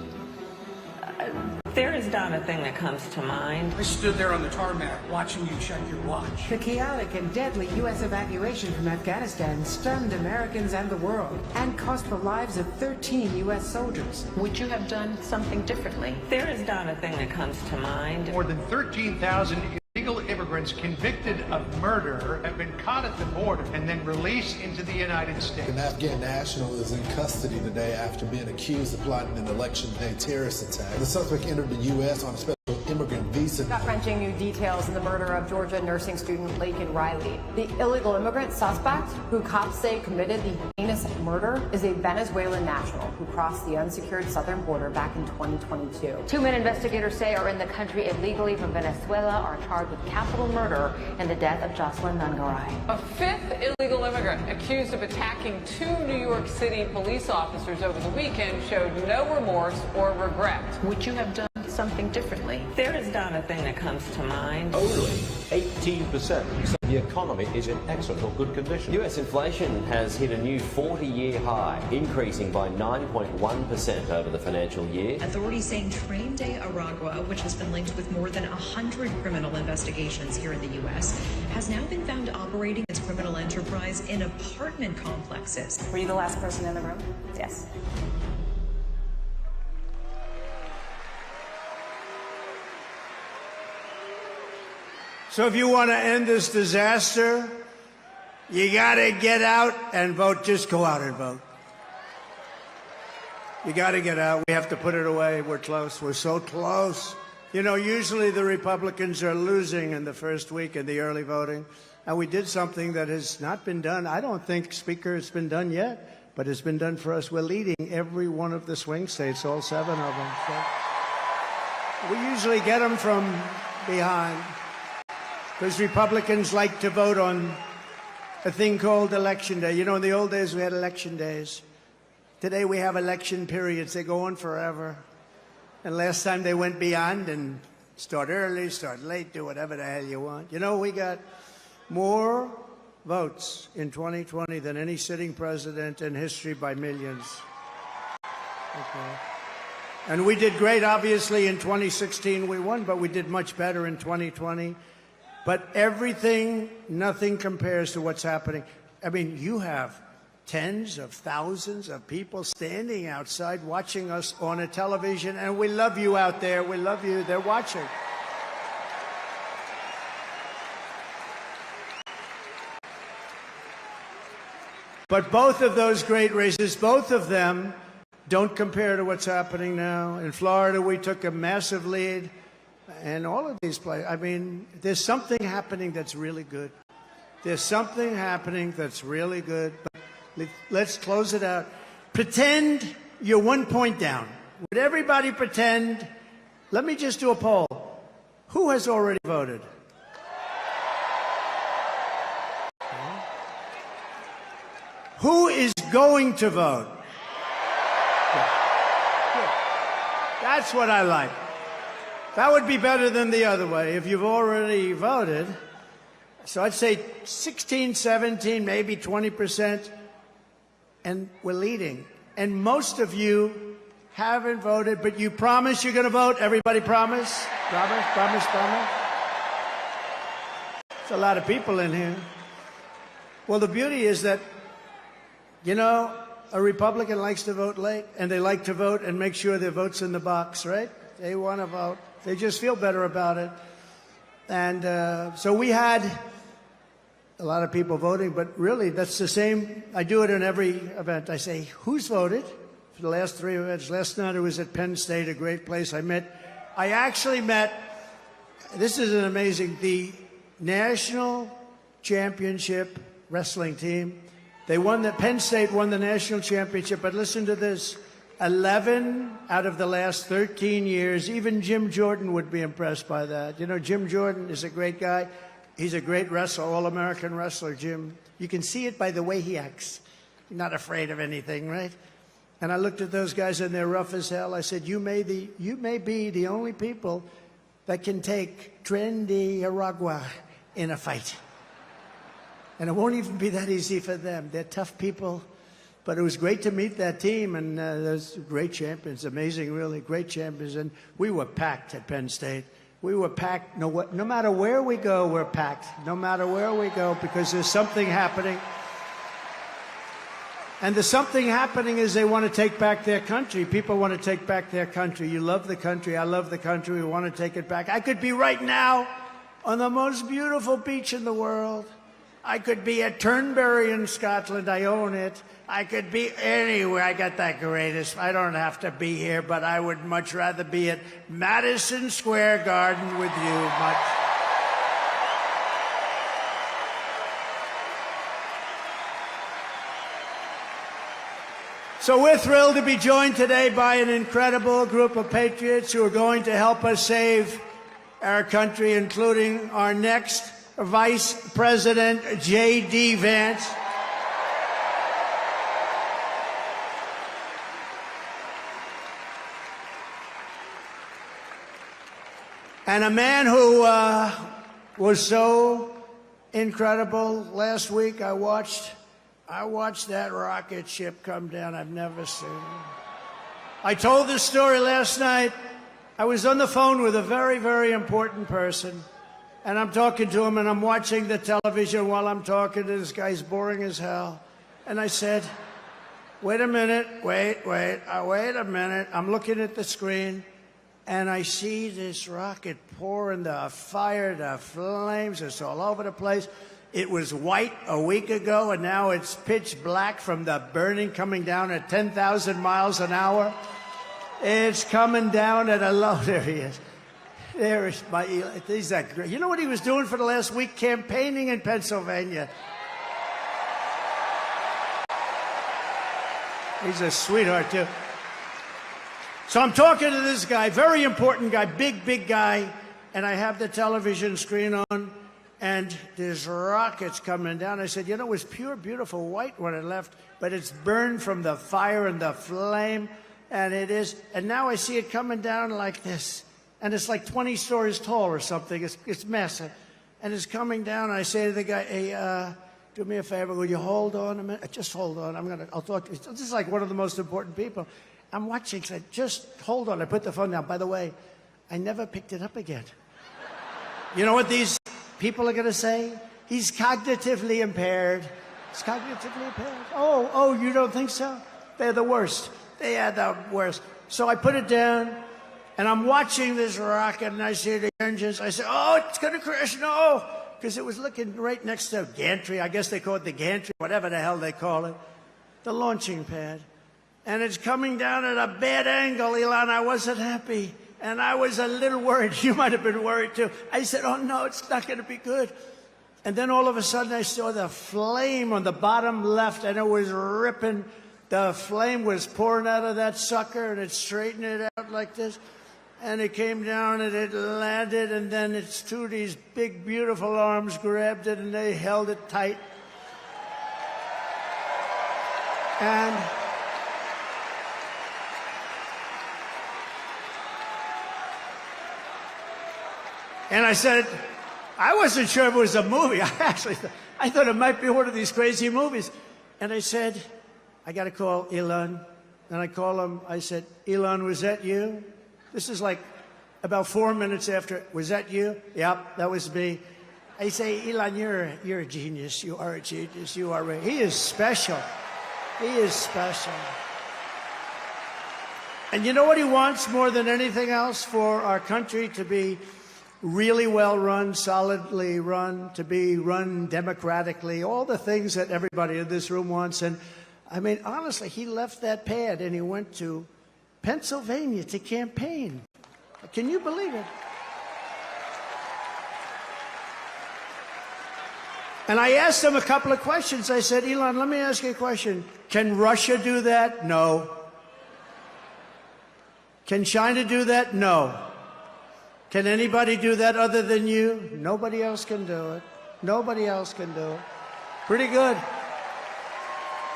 There is not a thing that comes to mind. I stood there on the tarmac watching you check your watch. The chaotic and deadly U.S. evacuation from Afghanistan stunned Americans and the world and cost the lives of 13 U.S. soldiers. Would you have done something differently? There is not a thing that comes to mind. More than 13,000 illegal immigrants convicted of murder have been caught at the border and then released into the United States. An Afghan national is in custody today after being accused of plotting an election day terrorist attack. The suspect entered the U.S. on a special immigrant visa. Gut-wrenching new details in the murder of Georgia nursing student Laken Riley. The illegal immigrant suspect, who cops say committed the heinous murder, is a Venezuelan national who crossed the unsecured southern border back in 2022. 2 men investigators say are in the country illegally from Venezuela are charged with capital murder in the death of Jocelyn Nungaray. A fifth illegal immigrant accused of attacking 2 New York City police officers over the weekend showed no remorse or regret. Would you have done something differently? There is not a thing that comes to mind. Only 18%. The economy is in excellent or good condition. U.S. inflation has hit a new 40-year high, increasing by 9.1% over the financial year. Authorities saying Train Day Aragua, which has been linked with more than 100 criminal investigations here in the U.S., has now been found operating its criminal enterprise in apartment complexes. Were you the last person in the room? Yes. So if you want to end this disaster, you got to get out and vote. Just go out and vote. You got to get out. We have to put it away. We're close. We're so close. You know, usually the Republicans are losing in the first week in the early voting. And we did something that has not been done. I don't think, Speaker, it's been done yet, but it's been done for us. We're leading every one of the swing states, all 7 of them. So we usually get them from behind. Because Republicans like to vote on a thing called Election Day. You know, in the old days, we had election days. Today, we have election periods. They go on forever. And last time, they went beyond and start early, start late, do whatever the hell you want. You know, we got more votes in 2020 than any sitting president in history by millions. Okay. And we did great, obviously, in 2016. We won, but we did much better in 2020. But everything, nothing compares to what's happening. I mean, you have tens of thousands of people standing outside watching us on a television, and we love you out there. We love you. They're watching. But both of those great races, both of them don't compare to what's happening now. In Florida, we took a massive lead. And all of these places, I mean, there's something happening that's really good. There's something happening that's really good. But let's close it out. Pretend you're 1 point down. Would everybody pretend? Let me just do a poll. Who has already voted? Who is going to vote? Good. That's what I like. That would be better than the other way if you've already voted. So I'd say 16, 17, maybe 20%, and we're leading. And most of you haven't voted, but you promise you're going to vote? Everybody promise? Promise, promise, promise? There's a lot of people in here. Well, the beauty is that, you know, a Republican likes to vote late, and they like to vote and make sure their vote's in the box, right? They want to vote. They just feel better about it. And so we had a lot of people voting, but really that's the same. I do it in every event. I say, who's voted for the last 3 events? Last night I was at Penn State, a great place. I actually met, this is an amazing, the national championship wrestling team. They won Penn State won the national championship, but listen to this. 11 out of the last 13 years, even Jim Jordan would be impressed by that. You know, Jim Jordan is a great guy. He's a great wrestler, all-American wrestler, Jim. You can see it by the way he acts. He's not afraid of anything, right? And I looked at those guys, and they're rough as hell. I said, you may be the only people that can take Trendy Aragua in a fight. And it won't even be that easy for them. They're tough people. But it was great to meet that team, and those great champions, amazing, really, great champions. And we were packed at Penn State. We were packed. No matter where we go, we're packed. No matter where we go, because there's something happening. And the something happening is they want to take back their country. People want to take back their country. You love the country. I love the country. We want to take it back. I could be right now on the most beautiful beach in the world. I could be at Turnberry in Scotland. I own it. I could be anywhere. I got that greatest. I don't have to be here, but I would much rather be at Madison Square Garden with you. Much. So we're thrilled to be joined today by an incredible group of patriots who are going to help us save our country, including our next Vice President, J.D. Vance. And a man who was so incredible. Last week I watched that rocket ship come down. I've never seen it. I told this story last night. I was on the phone with a very, very important person. And I'm talking to him, and I'm watching the television while I'm talking to this guy's boring as hell. And I said, wait a minute, wait a minute. I'm looking at the screen, and I see this rocket pouring the fire, the flames. It's all over the place. It was white a week ago, and now it's pitch black from the burning coming down at 10,000 miles an hour. It's coming down at a low. There he is. There is my Eli. He's that great. You know what he was doing for the last week? Campaigning in Pennsylvania. He's a sweetheart, too. So I'm talking to this guy, very important guy, big guy, and I have the television screen on, and there's rockets coming down. I said, you know, it was pure, beautiful white when it left, but it's burned from the fire and the flame, and it is. And now I see it coming down like this. And it's like 20 stories tall or something. It's massive. And it's coming down, and I say to the guy, hey, do me a favor, will you hold on a minute? Just hold on. I'll talk to you. This is like one of the most important people. I'm watching, so just hold on. I put the phone down. By the way, I never picked it up again. You know what these people are going to say? He's cognitively impaired. He's cognitively impaired. Oh, you don't think so? They're the worst. They are the worst. So I put it down. And I'm watching this rocket, and I see the engines. I say, oh, it's going to crash. No, because it was looking right next to gantry. I guess they call it the gantry, whatever the hell they call it, the launching pad. and it's coming down at a bad angle, Elon. I wasn't happy, and I was a little worried. You might have been worried, too. I said, oh, no, it's not going to be good. And then all of a sudden, I saw the flame on the bottom left, and it was ripping. The flame was pouring out of that sucker, and it straightened it out like this. And it came down, and it landed, and then its two of these big, beautiful arms grabbed it, and they held it tight. And I said, I wasn't sure if it was a movie. I thought it might be one of these crazy movies. And I said, I got to call Elon. And I call him. I said, Elon, was that you? This is like about 4 minutes after. Was that you? Yep, that was me. I say, Elon, you're a genius. You are a genius. You are. He is special. He is special. And you know what he wants more than anything else? For our country to be really well run, solidly run, to be run democratically, all the things that everybody in this room wants. And I mean, honestly, he left that pad and he went to Pennsylvania to campaign. Can you believe it? And I asked him a couple of questions. I said, Elon, let me ask you a question. Can Russia do that? No. Can China do that? No. Can anybody do that other than you? Nobody else can do it. Nobody else can do it. Pretty good.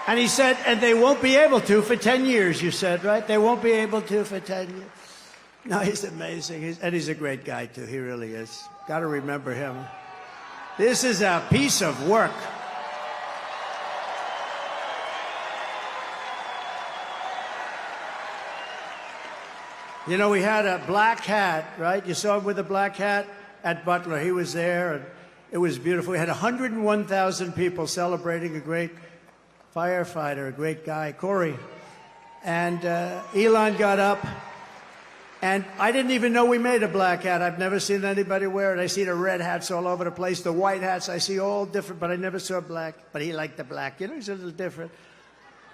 And he said, and they won't be able to for 10 years, you said, right? They won't be able to for 10 years. No, he's amazing. And he's a great guy, too. He really is. Got to remember him. This is a piece of work. You know, we had a black hat, right? You saw him with a black hat at Butler. He was there, and it was beautiful. We had 101,000 people celebrating a great firefighter, a great guy, Corey. And Elon got up, and I didn't even know we made a black hat. I've never seen anybody wear it. I see the red hats all over the place, the white hats. I see all different, but I never saw black. But he liked the black. You know, he's a little different.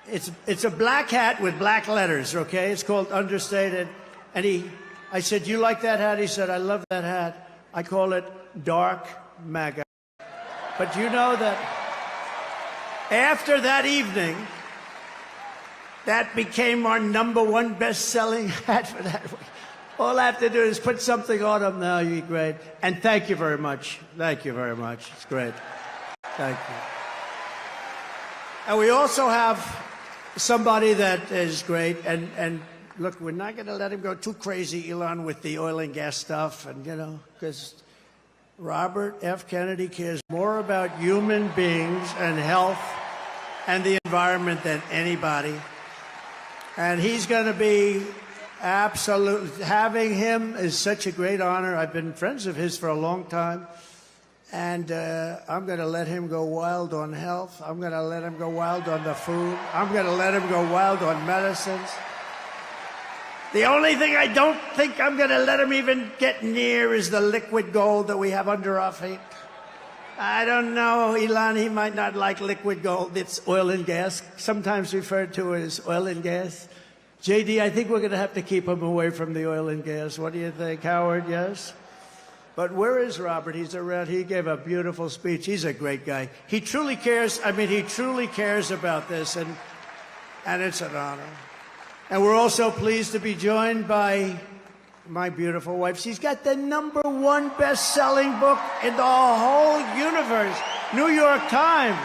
It's a black hat with black letters, okay? It's called Understated. And I said, you like that hat? He said, I love that hat. I call it Dark MAGA. But you know that after that evening, that became our #1 best-selling hat for that week. All I have to do is put something on him now. You're great. And thank you very much. Thank you very much. It's great. Thank you. And we also have somebody that is great. And look, we're not going to let him go too crazy, Elon, with the oil and gas stuff. And, you know, because Robert F. Kennedy cares more about human beings and health and the environment than anybody. And he's going to be absolutely, having him is such a great honor. I've been friends of his for a long time. And I'm going to let him go wild on health. I'm going to let him go wild on the food. I'm going to let him go wild on medicines. The only thing I don't think I'm going to let him even get near is the liquid gold that we have under our feet. I don't know, Elon, he might not like liquid gold. It's oil and gas, sometimes referred to as oil and gas. JD, I think we're going to have to keep him away from the oil and gas. What do you think, Howard? Yes? But where is Robert? He's around. He gave a beautiful speech. He's a great guy. He truly cares. I mean, he truly cares about this, and it's an honor. And we're also pleased to be joined by my beautiful wife. She's got the #1 best-selling book in the whole universe, New York Times.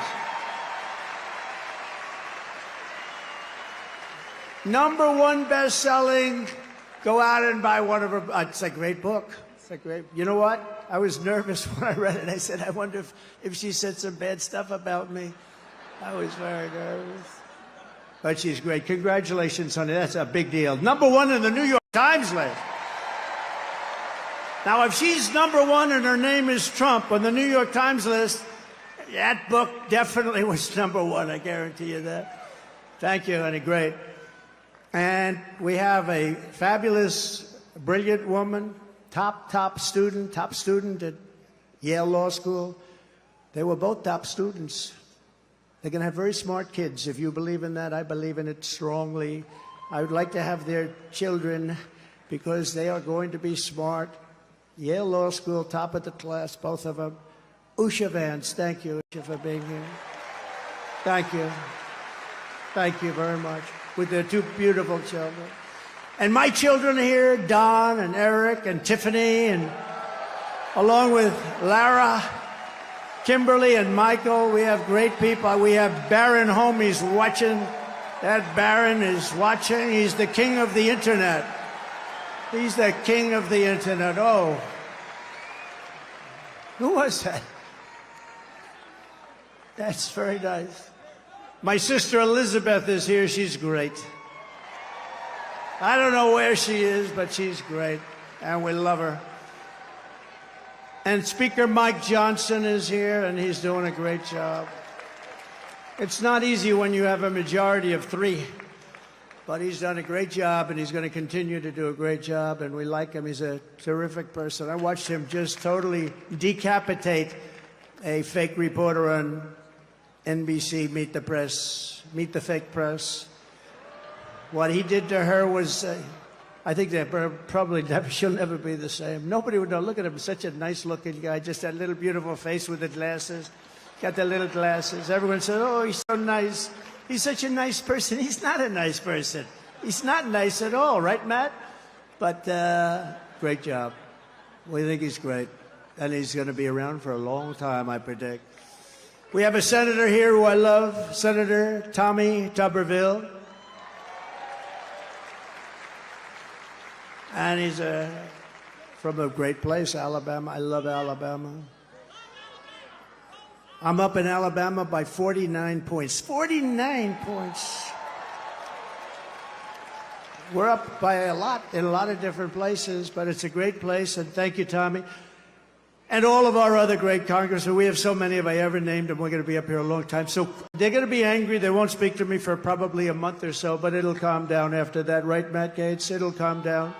#1 best-selling. Go out and buy one of her. It's a great book. It's a great. You know what? I was nervous when I read it. I said, I wonder if she said some bad stuff about me. I was very nervous. But she's great. Congratulations, honey. That's a big deal. #1 in the New York Times list. Now, if she's #1 and her name is Trump on the New York Times list, that book definitely was #1. I guarantee you that. Thank you, honey. Great. And we have a fabulous, brilliant woman, top student at Yale Law School. They were both top students. They're going to have very smart kids. If you believe in that, I believe in it strongly. I would like to have their children because they are going to be smart. Yale Law School, top of the class, both of them. Usha Vance, thank you, Usha, for being here. Thank you. Thank you very much. With their two beautiful children. And my children are here, Don and Eric and Tiffany, and along with Lara, Kimberly and Michael. We have great people. We have Barron home. He's watching. That Barron is watching. He's the king of the internet. He's the king of the internet. Oh. Who was that? That's very nice. My sister Elizabeth is here. She's great. I don't know where she is, but she's great, and we love her. And Speaker Mike Johnson is here, and he's doing a great job. It's not easy when you have a majority of 3, but he's done a great job, and he's going to continue to do a great job, and we like him. He's a terrific person. I watched him just totally decapitate a fake reporter on NBC, Meet the Fake Press. What he did to her was, I think that probably she'll never be the same. Nobody would know. Look at him, such a nice-looking guy, just that little beautiful face with the glasses. Got the little glasses. Everyone said, oh, he's so nice. He's such a nice person. He's not a nice person. He's not nice at all, right, Matt? But great job. We think he's great. And he's going to be around for a long time, I predict. We have a senator here who I love, Senator Tommy Tuberville. And he's from a great place, Alabama. I love Alabama. I'm up in Alabama by 49 points. 49 points. We're up by a lot in a lot of different places, but it's a great place, and thank you, Tommy. And all of our other great congressmen. We have so many, if I ever named them, we're going to be up here a long time. So they're going to be angry. They won't speak to me for probably a month or so, but it'll calm down after that. Right, Matt Gaetz? It'll calm down.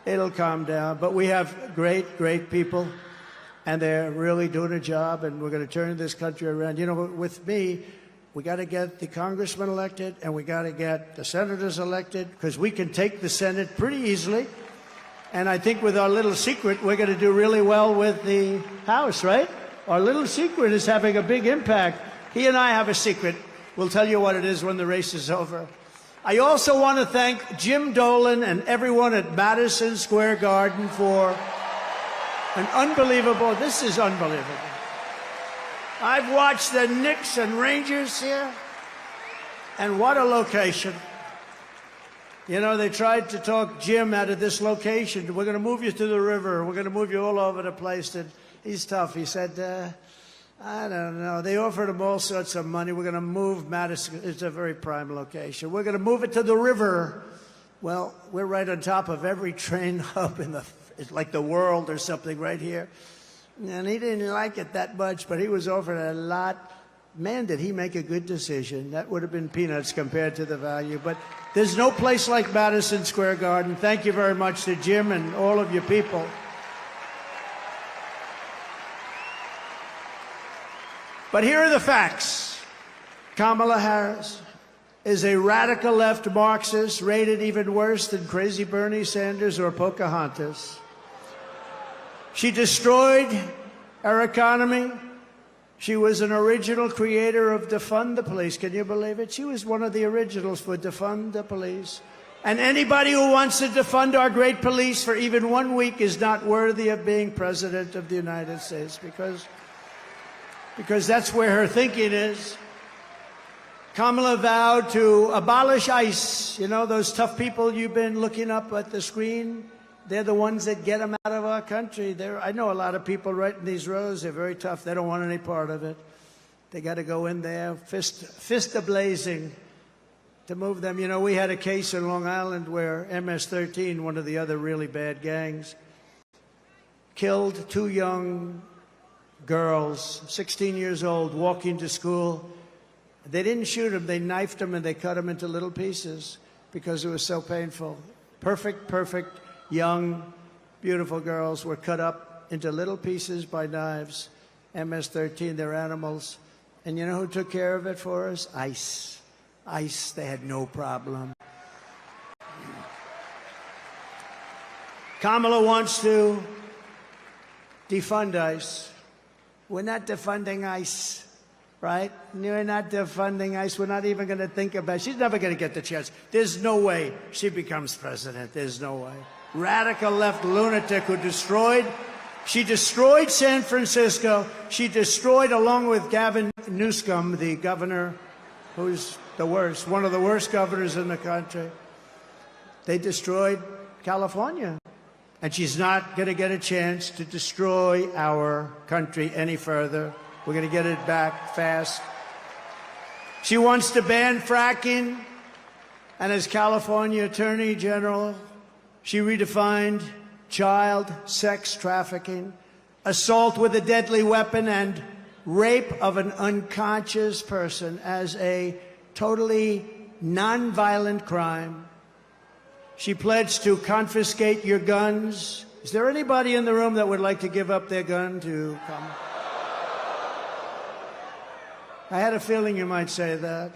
It'll calm down. But we have great, great people, and they're really doing a job, and we're going to turn this country around. You know, with me, we got to get the congressmen elected, and we got to get the senators elected, because we can take the Senate pretty easily. And I think with our little secret, we're going to do really well with the House, right? Our little secret is having a big impact. He and I have a secret. We'll tell you what it is when the race is over. I also want to thank Jim Dolan and everyone at Madison Square Garden for an unbelievable, this is unbelievable. I've watched the Knicks and Rangers here, and what a location. You know, they tried to talk Jim out of this location. We're going to move you to the river. We're going to move you all over the place. And he's tough. He said, I don't know. They offered him all sorts of money. We're going to move Madison. It's a very prime location. We're going to move it to the river. Well, we're right on top of every train hub in it's like the world or something right here. And he didn't like it that much, but he was offered a lot. Man, did he make a good decision. That would have been peanuts compared to the value. But there's no place like Madison Square Garden. Thank you very much to Jim and all of you people. But here are the facts. Kamala Harris is a radical left Marxist, rated even worse than crazy Bernie Sanders or Pocahontas. She destroyed our economy. She was an original creator of Defund the Police. Can you believe it? She was one of the originals for Defund the Police. And anybody who wants to defund our great police for even 1 week is not worthy of being president of the United States, because that's where her thinking is. Kamala vowed to abolish ICE. You know, those tough people you've been looking up at the screen? They're the ones that get them out of our country. I know a lot of people right in these rows. They're very tough. They don't want any part of it. They got to go in there, fist a-blazing to move them. You know, we had a case in Long Island where MS-13, one of the other really bad gangs, killed 2 young girls, 16 years old, walking to school. They didn't shoot them. They knifed them and they cut them into little pieces because it was so painful. Perfect young, beautiful girls were cut up into little pieces by knives. MS-13, they're animals. And you know who took care of it for us? ICE. ICE, they had no problem. Kamala wants to defund ICE. We're not defunding ICE, right? We're not defunding ICE. We're not even going to think about it. She's never going to get the chance. There's no way she becomes president. There's no way. Radical left lunatic who she destroyed San Francisco. She destroyed, along with Gavin Newsom, the governor, who's the worst, one of the worst governors in the country. They destroyed California. And she's not going to get a chance to destroy our country any further. We're going to get it back fast. She wants to ban fracking. And as California Attorney General, she redefined child sex trafficking, assault with a deadly weapon, and rape of an unconscious person as a totally nonviolent crime. She pledged to confiscate your guns. Is there anybody in the room that would like to give up their gun to come? I had a feeling you might say that.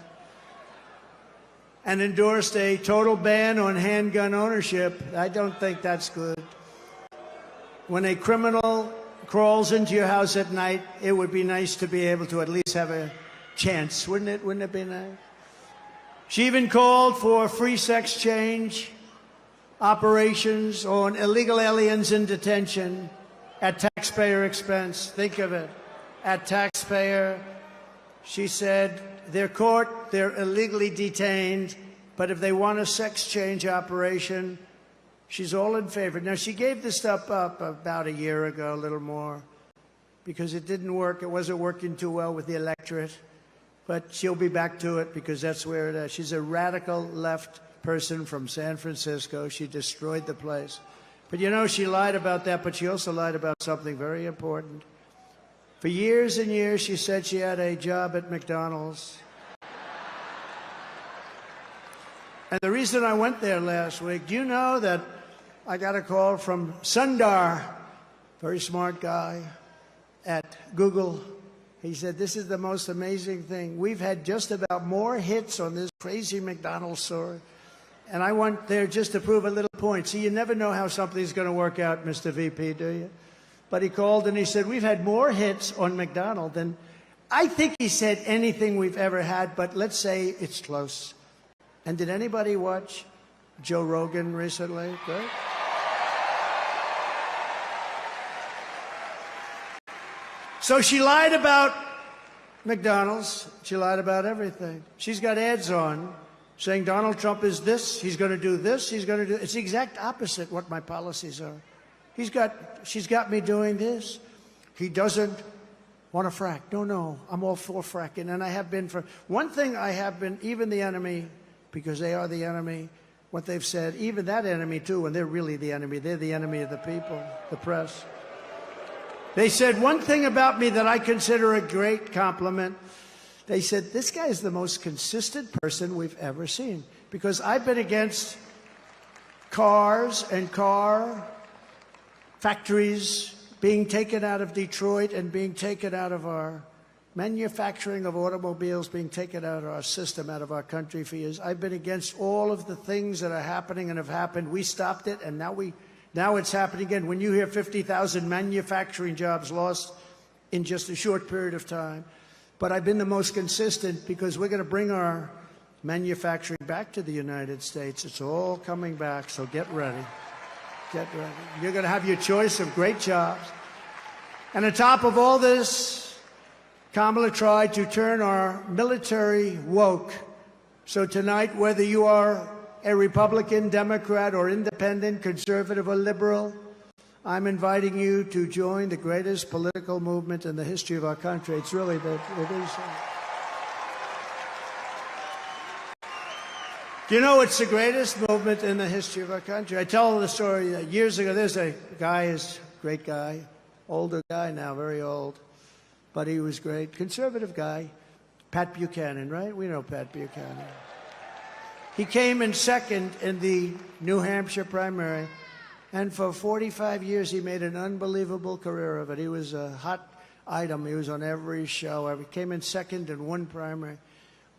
And endorsed a total ban on handgun ownership. I don't think that's good. When a criminal crawls into your house at night, it would be nice to be able to at least have a chance, wouldn't it? Wouldn't it be nice? She even called for free sex change operations on illegal aliens in detention at taxpayer expense. Think of it, at taxpayer. She said they're caught, they're illegally detained, but if they want a sex change operation, she's all in favor. Now, she gave this stuff up about a year ago, a little more, because it didn't work. It wasn't working too well with the electorate. But she'll be back to it because that's where it is. She's a radical left person from San Francisco. She destroyed the place. But you know, she lied about that, but she also lied about something very important. For years and years, she said she had a job at McDonald's. And the reason I went there last week, do you know that I got a call from Sundar, very smart guy at Google. He said, this is the most amazing thing. We've had just about more hits on this crazy McDonald's story. And I went there just to prove a little point. See, you never know how something's going to work out, Mr. VP, do you? But he called and he said, we've had more hits on McDonald's than I think he said anything we've ever had, but let's say it's close. And did anybody watch Joe Rogan recently? Good. So she lied about McDonald's. She lied about everything. She's got ads on saying Donald Trump is this, he's going to do this, he's going to do... It's the exact opposite what my policies are. She's got me doing this. He doesn't want to frack. No, I'm all for fracking, and I have been for... One thing I have been, even the enemy, because they are the enemy, what they've said, even that enemy too, and they're really the enemy. They're the enemy of the people, the press. They said one thing about me that I consider a great compliment. They said, this guy is the most consistent person we've ever seen. Because I've been against cars and car factories being taken out of Detroit and being taken out of our manufacturing of automobiles, being taken out of our system, out of our country for years. I've been against all of the things that are happening and have happened. We stopped it, and now it's happening again. When you hear 50,000 manufacturing jobs lost in just a short period of time. But I've been the most consistent because we're going to bring our manufacturing back to the United States. It's all coming back, so get ready. Get ready. You're going to have your choice of great jobs. And on top of all this, Kamala tried to turn our military woke. So tonight, whether you are a Republican, Democrat, or independent, conservative, or liberal, I'm inviting you to join the greatest political movement in the history of our country. It's really it is. Do you know it's the greatest movement in the history of our country? I tell the story years ago. There's a guy, is a great guy, older guy now, very old, but he was great, conservative guy, Pat Buchanan, right? We know Pat Buchanan. He came in second in the New Hampshire primary. And for 45 years, he made an unbelievable career of it. He was a hot item. He was on every show. He came in second in one primary.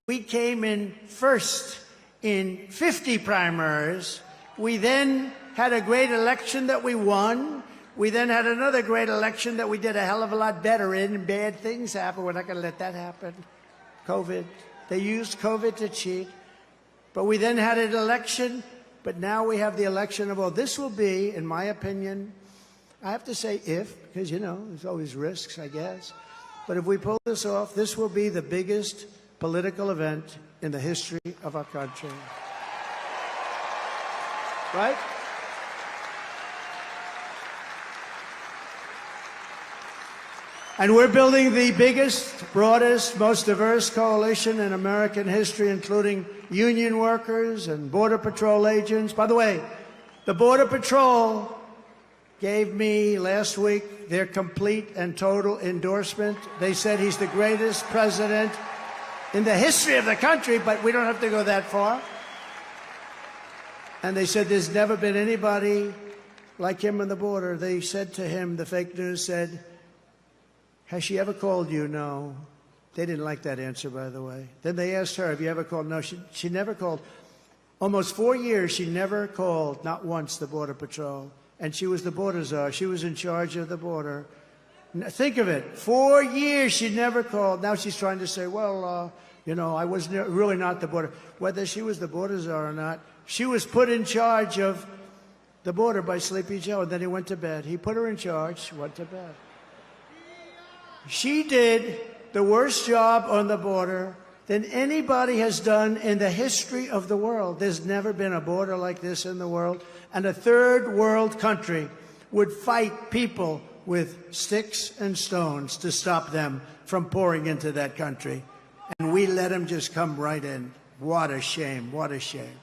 We came in first in 50 primaries. We then had a great election that we won. We then had another great election that we did a hell of a lot better in, and bad things happened. We're not going to let that happen. COVID. They used COVID to cheat. But we then had an election, but now we have the election of all. This will be, in my opinion, I have to say if, because, you know, there's always risks, I guess. But if we pull this off, this will be the biggest political event in the history of our country. Right? And we're building the biggest, broadest, most diverse coalition in American history, including union workers and Border Patrol agents. By the way, the Border Patrol gave me last week their complete and total endorsement. They said he's the greatest president in the history of the country, but we don't have to go that far. And they said there's never been anybody like him on the border. They said to him, the fake news said, has she ever called you? No. They didn't like that answer, by the way. Then they asked her, have you ever called? No, she never called. Almost 4 years, she never called, not once, the Border Patrol. And she was the border czar. She was in charge of the border. Think of it. 4 years, she never called. Now she's trying to say, well, you know, I was really not the border. Whether she was the border czar or not, she was put in charge of the border by Sleepy Joe, and then he went to bed. He put her in charge. She went to bed. She did the worst job on the border than anybody has done in the history of the world. There's never been a border like this in the world. And a third world country would fight people with sticks and stones to stop them from pouring into that country. And we let them just come right in. What a shame. What a shame.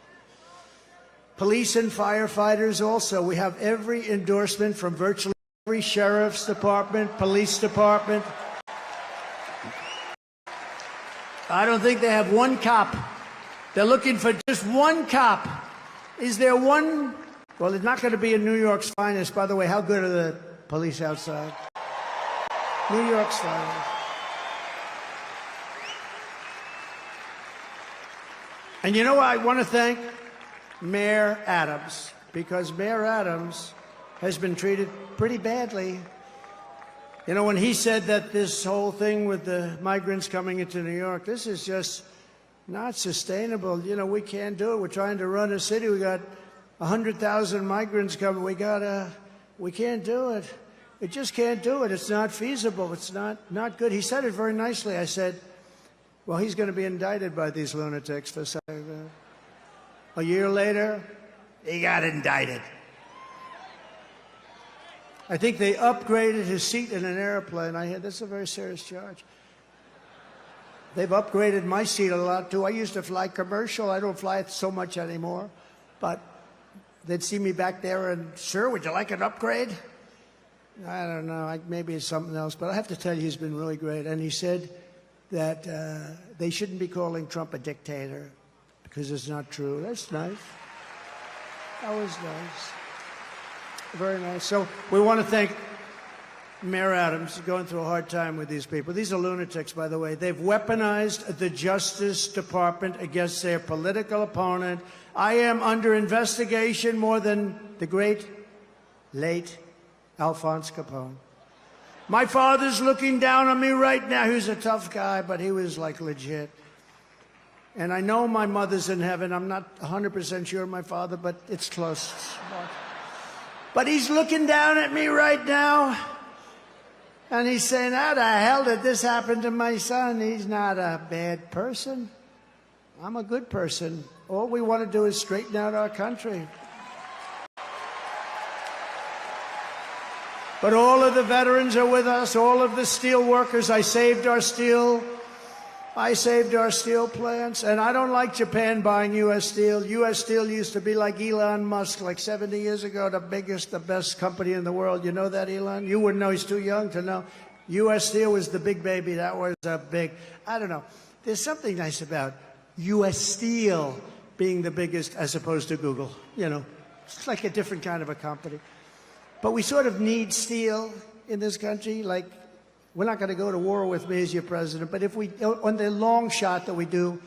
Police and firefighters also. We have every endorsement from virtually every sheriff's department, police department. I don't think they have one cop. They're looking for just one cop. Is there one? Well, it's not going to be in New York's finest. By the way, how good are the police outside? New York's finest. And you know what? I want to thank Mayor Adams, because Mayor Adams has been treated pretty badly. You know, when he said that this whole thing with the migrants coming into New York, this is just not sustainable. You know, we can't do it. We're trying to run a city. We got 100,000 migrants coming. We can't do it. It just can't do it. It's not feasible. It's not good. He said it very nicely. I said, well, he's going to be indicted by these lunatics for saying that. A year later, he got indicted. I think they upgraded his seat in an airplane. I heard that's a very serious charge. They've upgraded my seat a lot, too. I used to fly commercial. I don't fly it so much anymore. But they'd see me back there and, sir, would you like an upgrade? I don't know. Maybe it's something else. But I have to tell you, he's been really great. And he said that they shouldn't be calling Trump a dictator because it's not true. That's nice. That was nice. Very nice. So we want to thank Mayor Adams. He's going through a hard time with these people. These are lunatics, by the way. They've weaponized the Justice Department against their political opponent. I am under investigation more than the great, late Alphonse Capone. My father's looking down on me right now. He was a tough guy, but he was like legit. And I know my mother's in heaven. I'm not 100% sure of my father, but it's close. But he's looking down at me right now, and he's saying, how the hell did this happen to my son? He's not a bad person. I'm a good person. All we want to do is straighten out our country. But all of the veterans are with us, all of the steel workers. I saved our steel plants, and I don't like Japan buying U.S. Steel. U.S. Steel used to be like Elon Musk, like 70 years ago, the biggest, the best company in the world. You know that, Elon? You wouldn't know. He's too young to know. U.S. Steel was the big baby. That was a big, I don't know. There's something nice about U.S. Steel being the biggest as opposed to Google. You know, it's like a different kind of a company. But we sort of need steel in this country, like We're not going to go to war with me as your president, but if we, on the long shot that we do,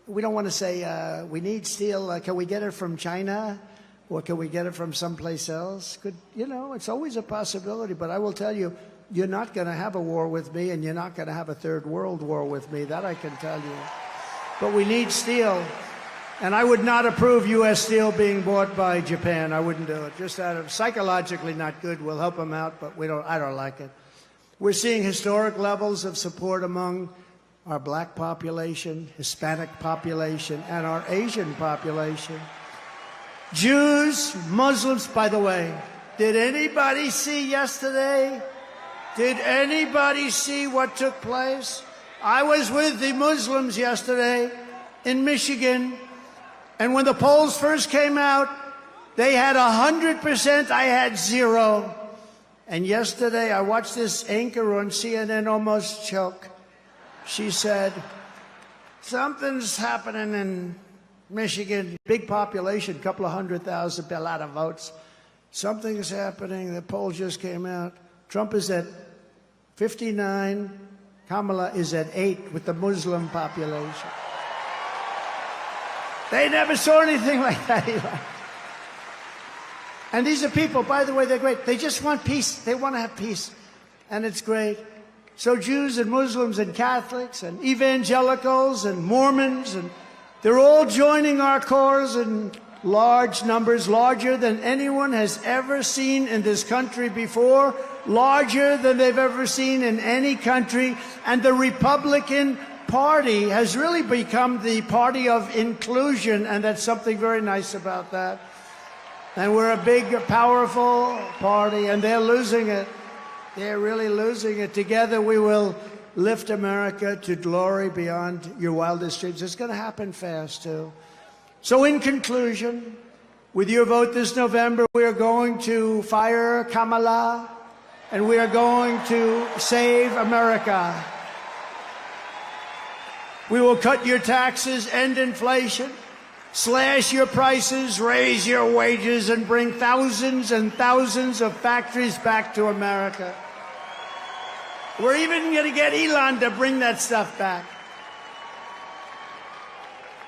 we don't want to say we need steel. Can we get it from China, or can we get it from someplace else? It's always a possibility. But I will tell you, you're not going to have a war with me, and you're not going to have a third world war with me. That I can tell you. But we need steel, and I would not approve U.S. steel being bought by Japan. I wouldn't do it. Just out of psychologically not good. We'll help them out, but I don't like it. We're seeing historic levels of support among our black population, Hispanic population, and our Asian population. Jews, Muslims, by the way, did anybody see yesterday? Did anybody see what took place? I was with the Muslims yesterday in Michigan, and when the polls first came out, they had 100%, I had 0. And yesterday, I watched this anchor on CNN almost choke. She said, something's happening in Michigan. Big population, couple of 100,000, a lot of votes. Something is happening. The poll just came out. Trump is at 59. Kamala is at 8 with the Muslim population. They never saw anything like that, Eli. And these are people, by the way, they're great. They just want peace. They want to have peace. And it's great. So Jews and Muslims and Catholics and evangelicals and Mormons, and they're all joining our cause in large numbers, larger than anyone has ever seen in this country before, larger than they've ever seen in any country. And the Republican Party has really become the party of inclusion, and that's something very nice about that. And we're a big, powerful party, and they're losing it. They're really losing it. Together we will lift America to glory beyond your wildest dreams. It's going to happen fast, too. So in conclusion, with your vote this November, we are going to fire Kamala, and we are going to save America. We will cut your taxes, end inflation, slash your prices, raise your wages, and bring thousands and thousands of factories back to America. We're even going to get Elon to bring that stuff back.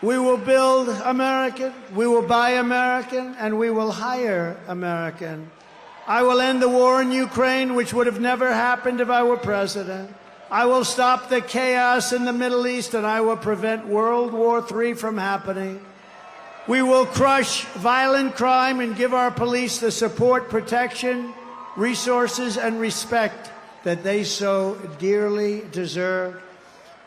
We will build American, we will buy American, and we will hire American. I will end the war in Ukraine, which would have never happened if I were president. I will stop the chaos in the Middle East, and I will prevent World War III from happening. We will crush violent crime and give our police the support, protection, resources, and respect that they so dearly deserve.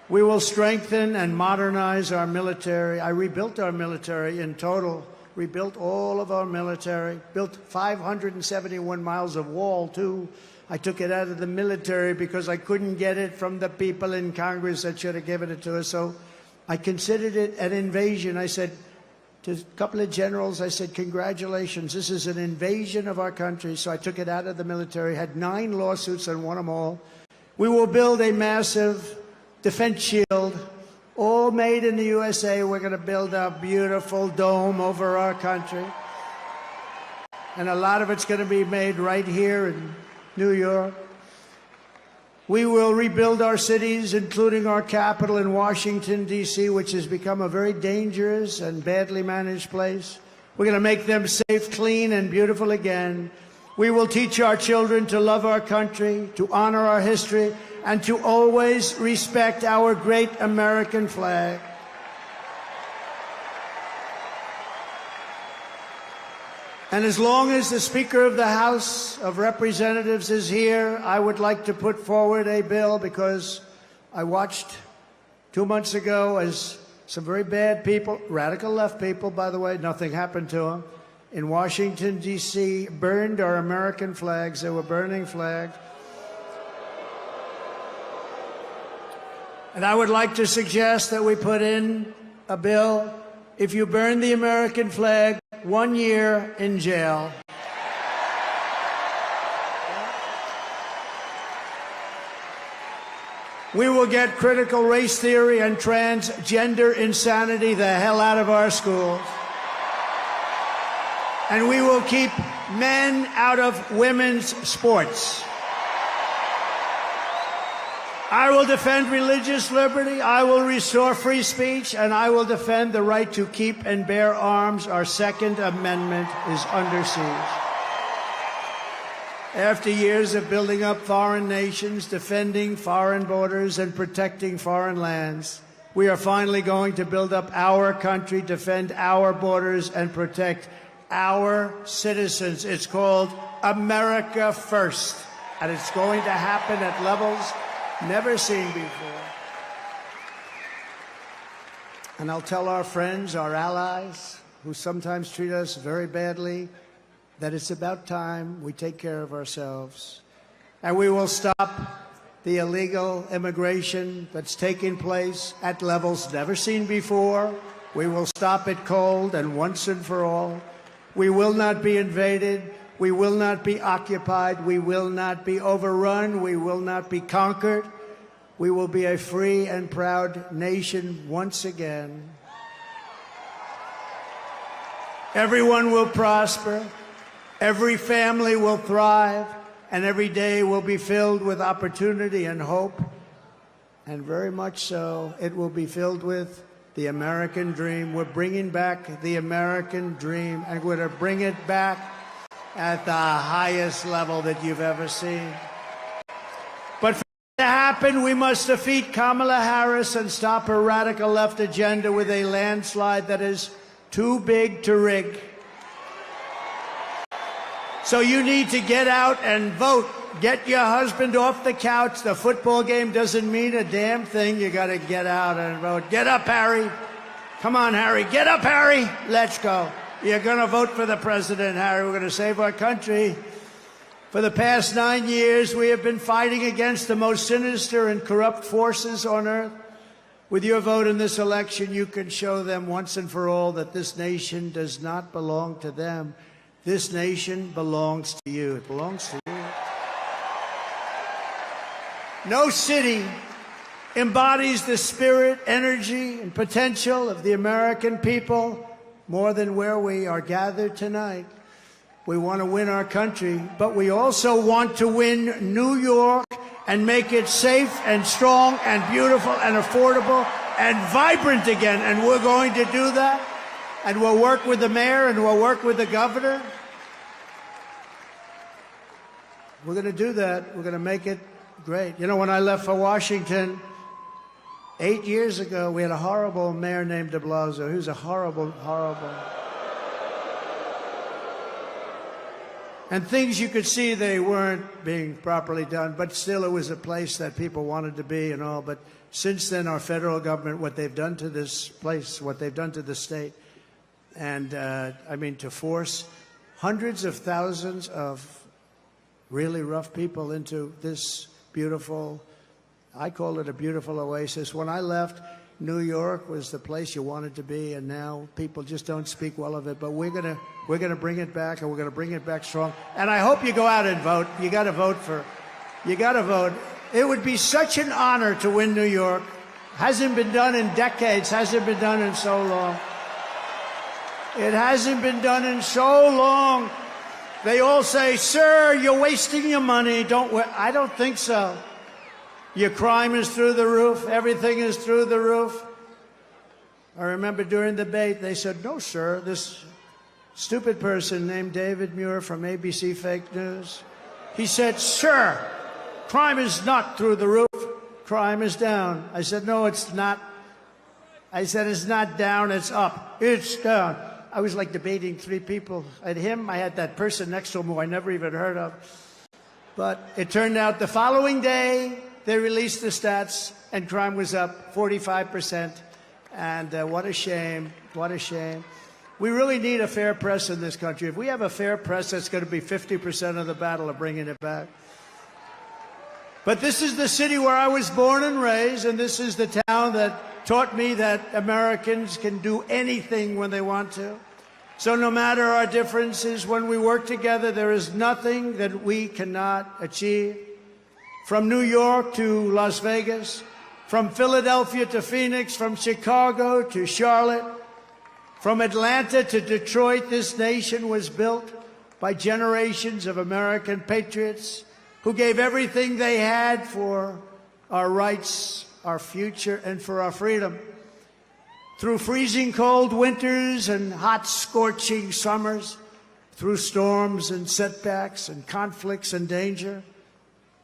We will strengthen and modernize our military. I rebuilt our military in total, rebuilt all of our military, built 571 miles of wall, too. I took it out of the military because I couldn't get it from the people in Congress that should have given it to us. So I considered it an invasion. I said, to a couple of generals, I said, congratulations, this is an invasion of our country. So I took it out of the military, had 9 lawsuits and won them all. We will build a massive defense shield, all made in the USA. We're going to build a beautiful dome over our country. And a lot of it's going to be made right here in New York. We will rebuild our cities, including our capital in Washington, D.C., which has become a very dangerous and badly managed place. We're going to make them safe, clean, and beautiful again. We will teach our children to love our country, to honor our history, and to always respect our great American flag. And as long as the Speaker of the House of Representatives is here, I would like to put forward a bill, because I watched 2 months ago as some very bad people, radical left people, by the way, nothing happened to them, in Washington, D.C., burned our American flags. They were burning flags. And I would like to suggest that we put in a bill, if you burn the American flag, 1 year in jail. We will get critical race theory and transgender insanity the hell out of our schools. And we will keep men out of women's sports. I will defend religious liberty. I will restore free speech, and I will defend the right to keep and bear arms. Our Second Amendment is under siege. After years of building up foreign nations, defending foreign borders, and protecting foreign lands, we are finally going to build up our country, defend our borders, and protect our citizens. It's called America First, and it's going to happen at levels never seen before. And I'll tell our friends, our allies, who sometimes treat us very badly, that it's about time we take care of ourselves. And we will stop the illegal immigration that's taking place at levels never seen before. We will stop it cold and once and for all. We will not be invaded. We will not be occupied. We will not be overrun. We will not be conquered. We will be a free and proud nation once again. Everyone will prosper. Every family will thrive. And every day will be filled with opportunity and hope. And very much so, it will be filled with the American dream. We're bringing back the American dream, and we're going to bring it back at the highest level that you've ever seen. But for that to happen, we must defeat Kamala Harris and stop her radical left agenda with a landslide that is too big to rig. So you need to get out and vote. Get your husband off the couch. The football game doesn't mean a damn thing. You got to get out and vote. Get up, Harry. Come on, Harry. Get up, Harry. Let's go. You're going to vote for the president, Harry. We're going to save our country. For the past 9 years, we have been fighting against the most sinister and corrupt forces on earth. With your vote in this election, you can show them once and for all that this nation does not belong to them. This nation belongs to you. It belongs to you. No city embodies the spirit, energy, and potential of the American people more than where we are gathered tonight. We want to win our country, but we also want to win New York and make it safe and strong and beautiful and affordable and vibrant again. And we're going to do that. And we'll work with the mayor and we'll work with the governor. We're going to do that. We're going to make it great. You know, when I left for Washington 8 years ago, we had a horrible mayor named de Blasio. He was a horrible. And things you could see they weren't being properly done, but still it was a place that people wanted to be and all. But since then, our federal government, what they've done to this place, what they've done to the state, and I mean, to force hundreds of thousands of really rough people into this beautiful, I call it a beautiful oasis. When I left, New York was the place you wanted to be, and now people just don't speak well of it. But we're gonna bring it back, and we're gonna bring it back strong. And I hope you go out and vote. You got to vote. It would be such an honor to win New York. Hasn't been done in decades. Hasn't been done in so long. It hasn't been done in so long. They all say, "Sir, you're wasting your money." I don't think so. Your crime is through the roof. Everything is through the roof. I remember during the debate, they said, "No, sir, this stupid person named David Muir from ABC Fake News." He said, "Sir, crime is not through the roof. Crime is down." I said, "No, it's not." I said, "It's not down, it's up. It's down." I was like debating three people. I had him, I had that person next to him who I never even heard of. But it turned out the following day, they released the stats, and crime was up 45%. And what a shame, what a shame. We really need a fair press in this country. If we have a fair press, that's going to be 50% of the battle of bringing it back. But this is the city where I was born and raised, and this is the town that taught me that Americans can do anything when they want to. So no matter our differences, when we work together, there is nothing that we cannot achieve. From New York to Las Vegas, from Philadelphia to Phoenix, from Chicago to Charlotte, from Atlanta to Detroit, this nation was built by generations of American patriots who gave everything they had for our rights, our future, and for our freedom. Through freezing cold winters and hot, scorching summers, through storms and setbacks and conflicts and danger,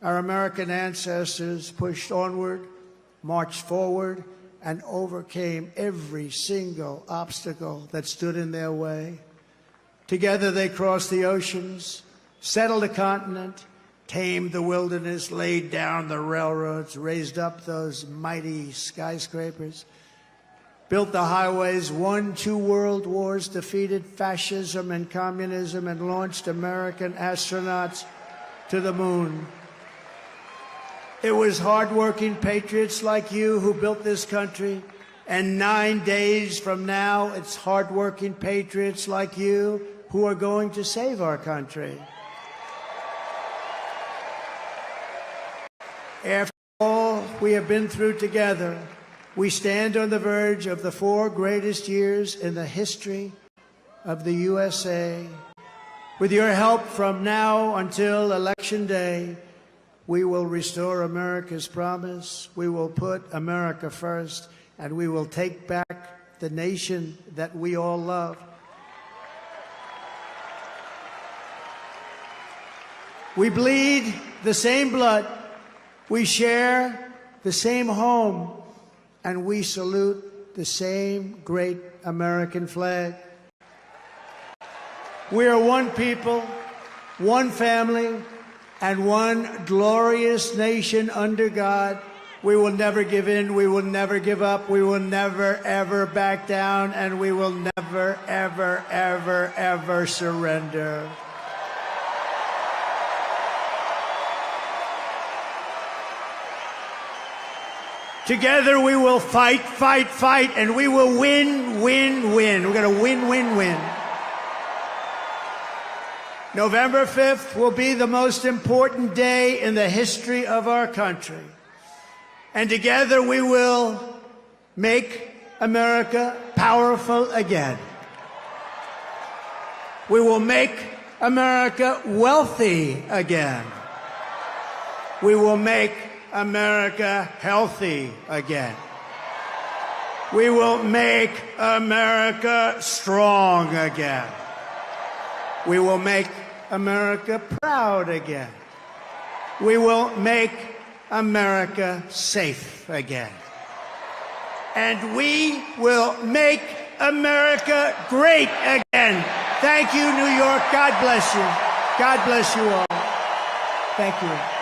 our American ancestors pushed onward, marched forward, and overcame every single obstacle that stood in their way. Together they crossed the oceans, settled a continent, tamed the wilderness, laid down the railroads, raised up those mighty skyscrapers, built the highways, won 2 world wars, defeated fascism and communism, and launched American astronauts to the moon. It was hardworking patriots like you who built this country, and 9 days from now, it's hardworking patriots like you who are going to save our country. After all we have been through together, we stand on the verge of the 4 greatest years in the history of the USA. With your help from now until Election Day, we will restore America's promise, we will put America first, and we will take back the nation that we all love. We bleed the same blood, we share the same home, and we salute the same great American flag. We are one people, one family, and one glorious nation under God. We will never give in, we will never give up, we will never, ever back down, and we will never, ever, ever, ever surrender. Together we will fight, fight, fight, and we will win, win, win. We're going to win, win, win. November 5th will be the most important day in the history of our country. And together we will make America powerful again. We will make America wealthy again. We will make America healthy again. We will make America strong again. We will make America proud again. We will make America safe again. And we will make America great again. Thank you, New York. God bless you. God bless you all. Thank you.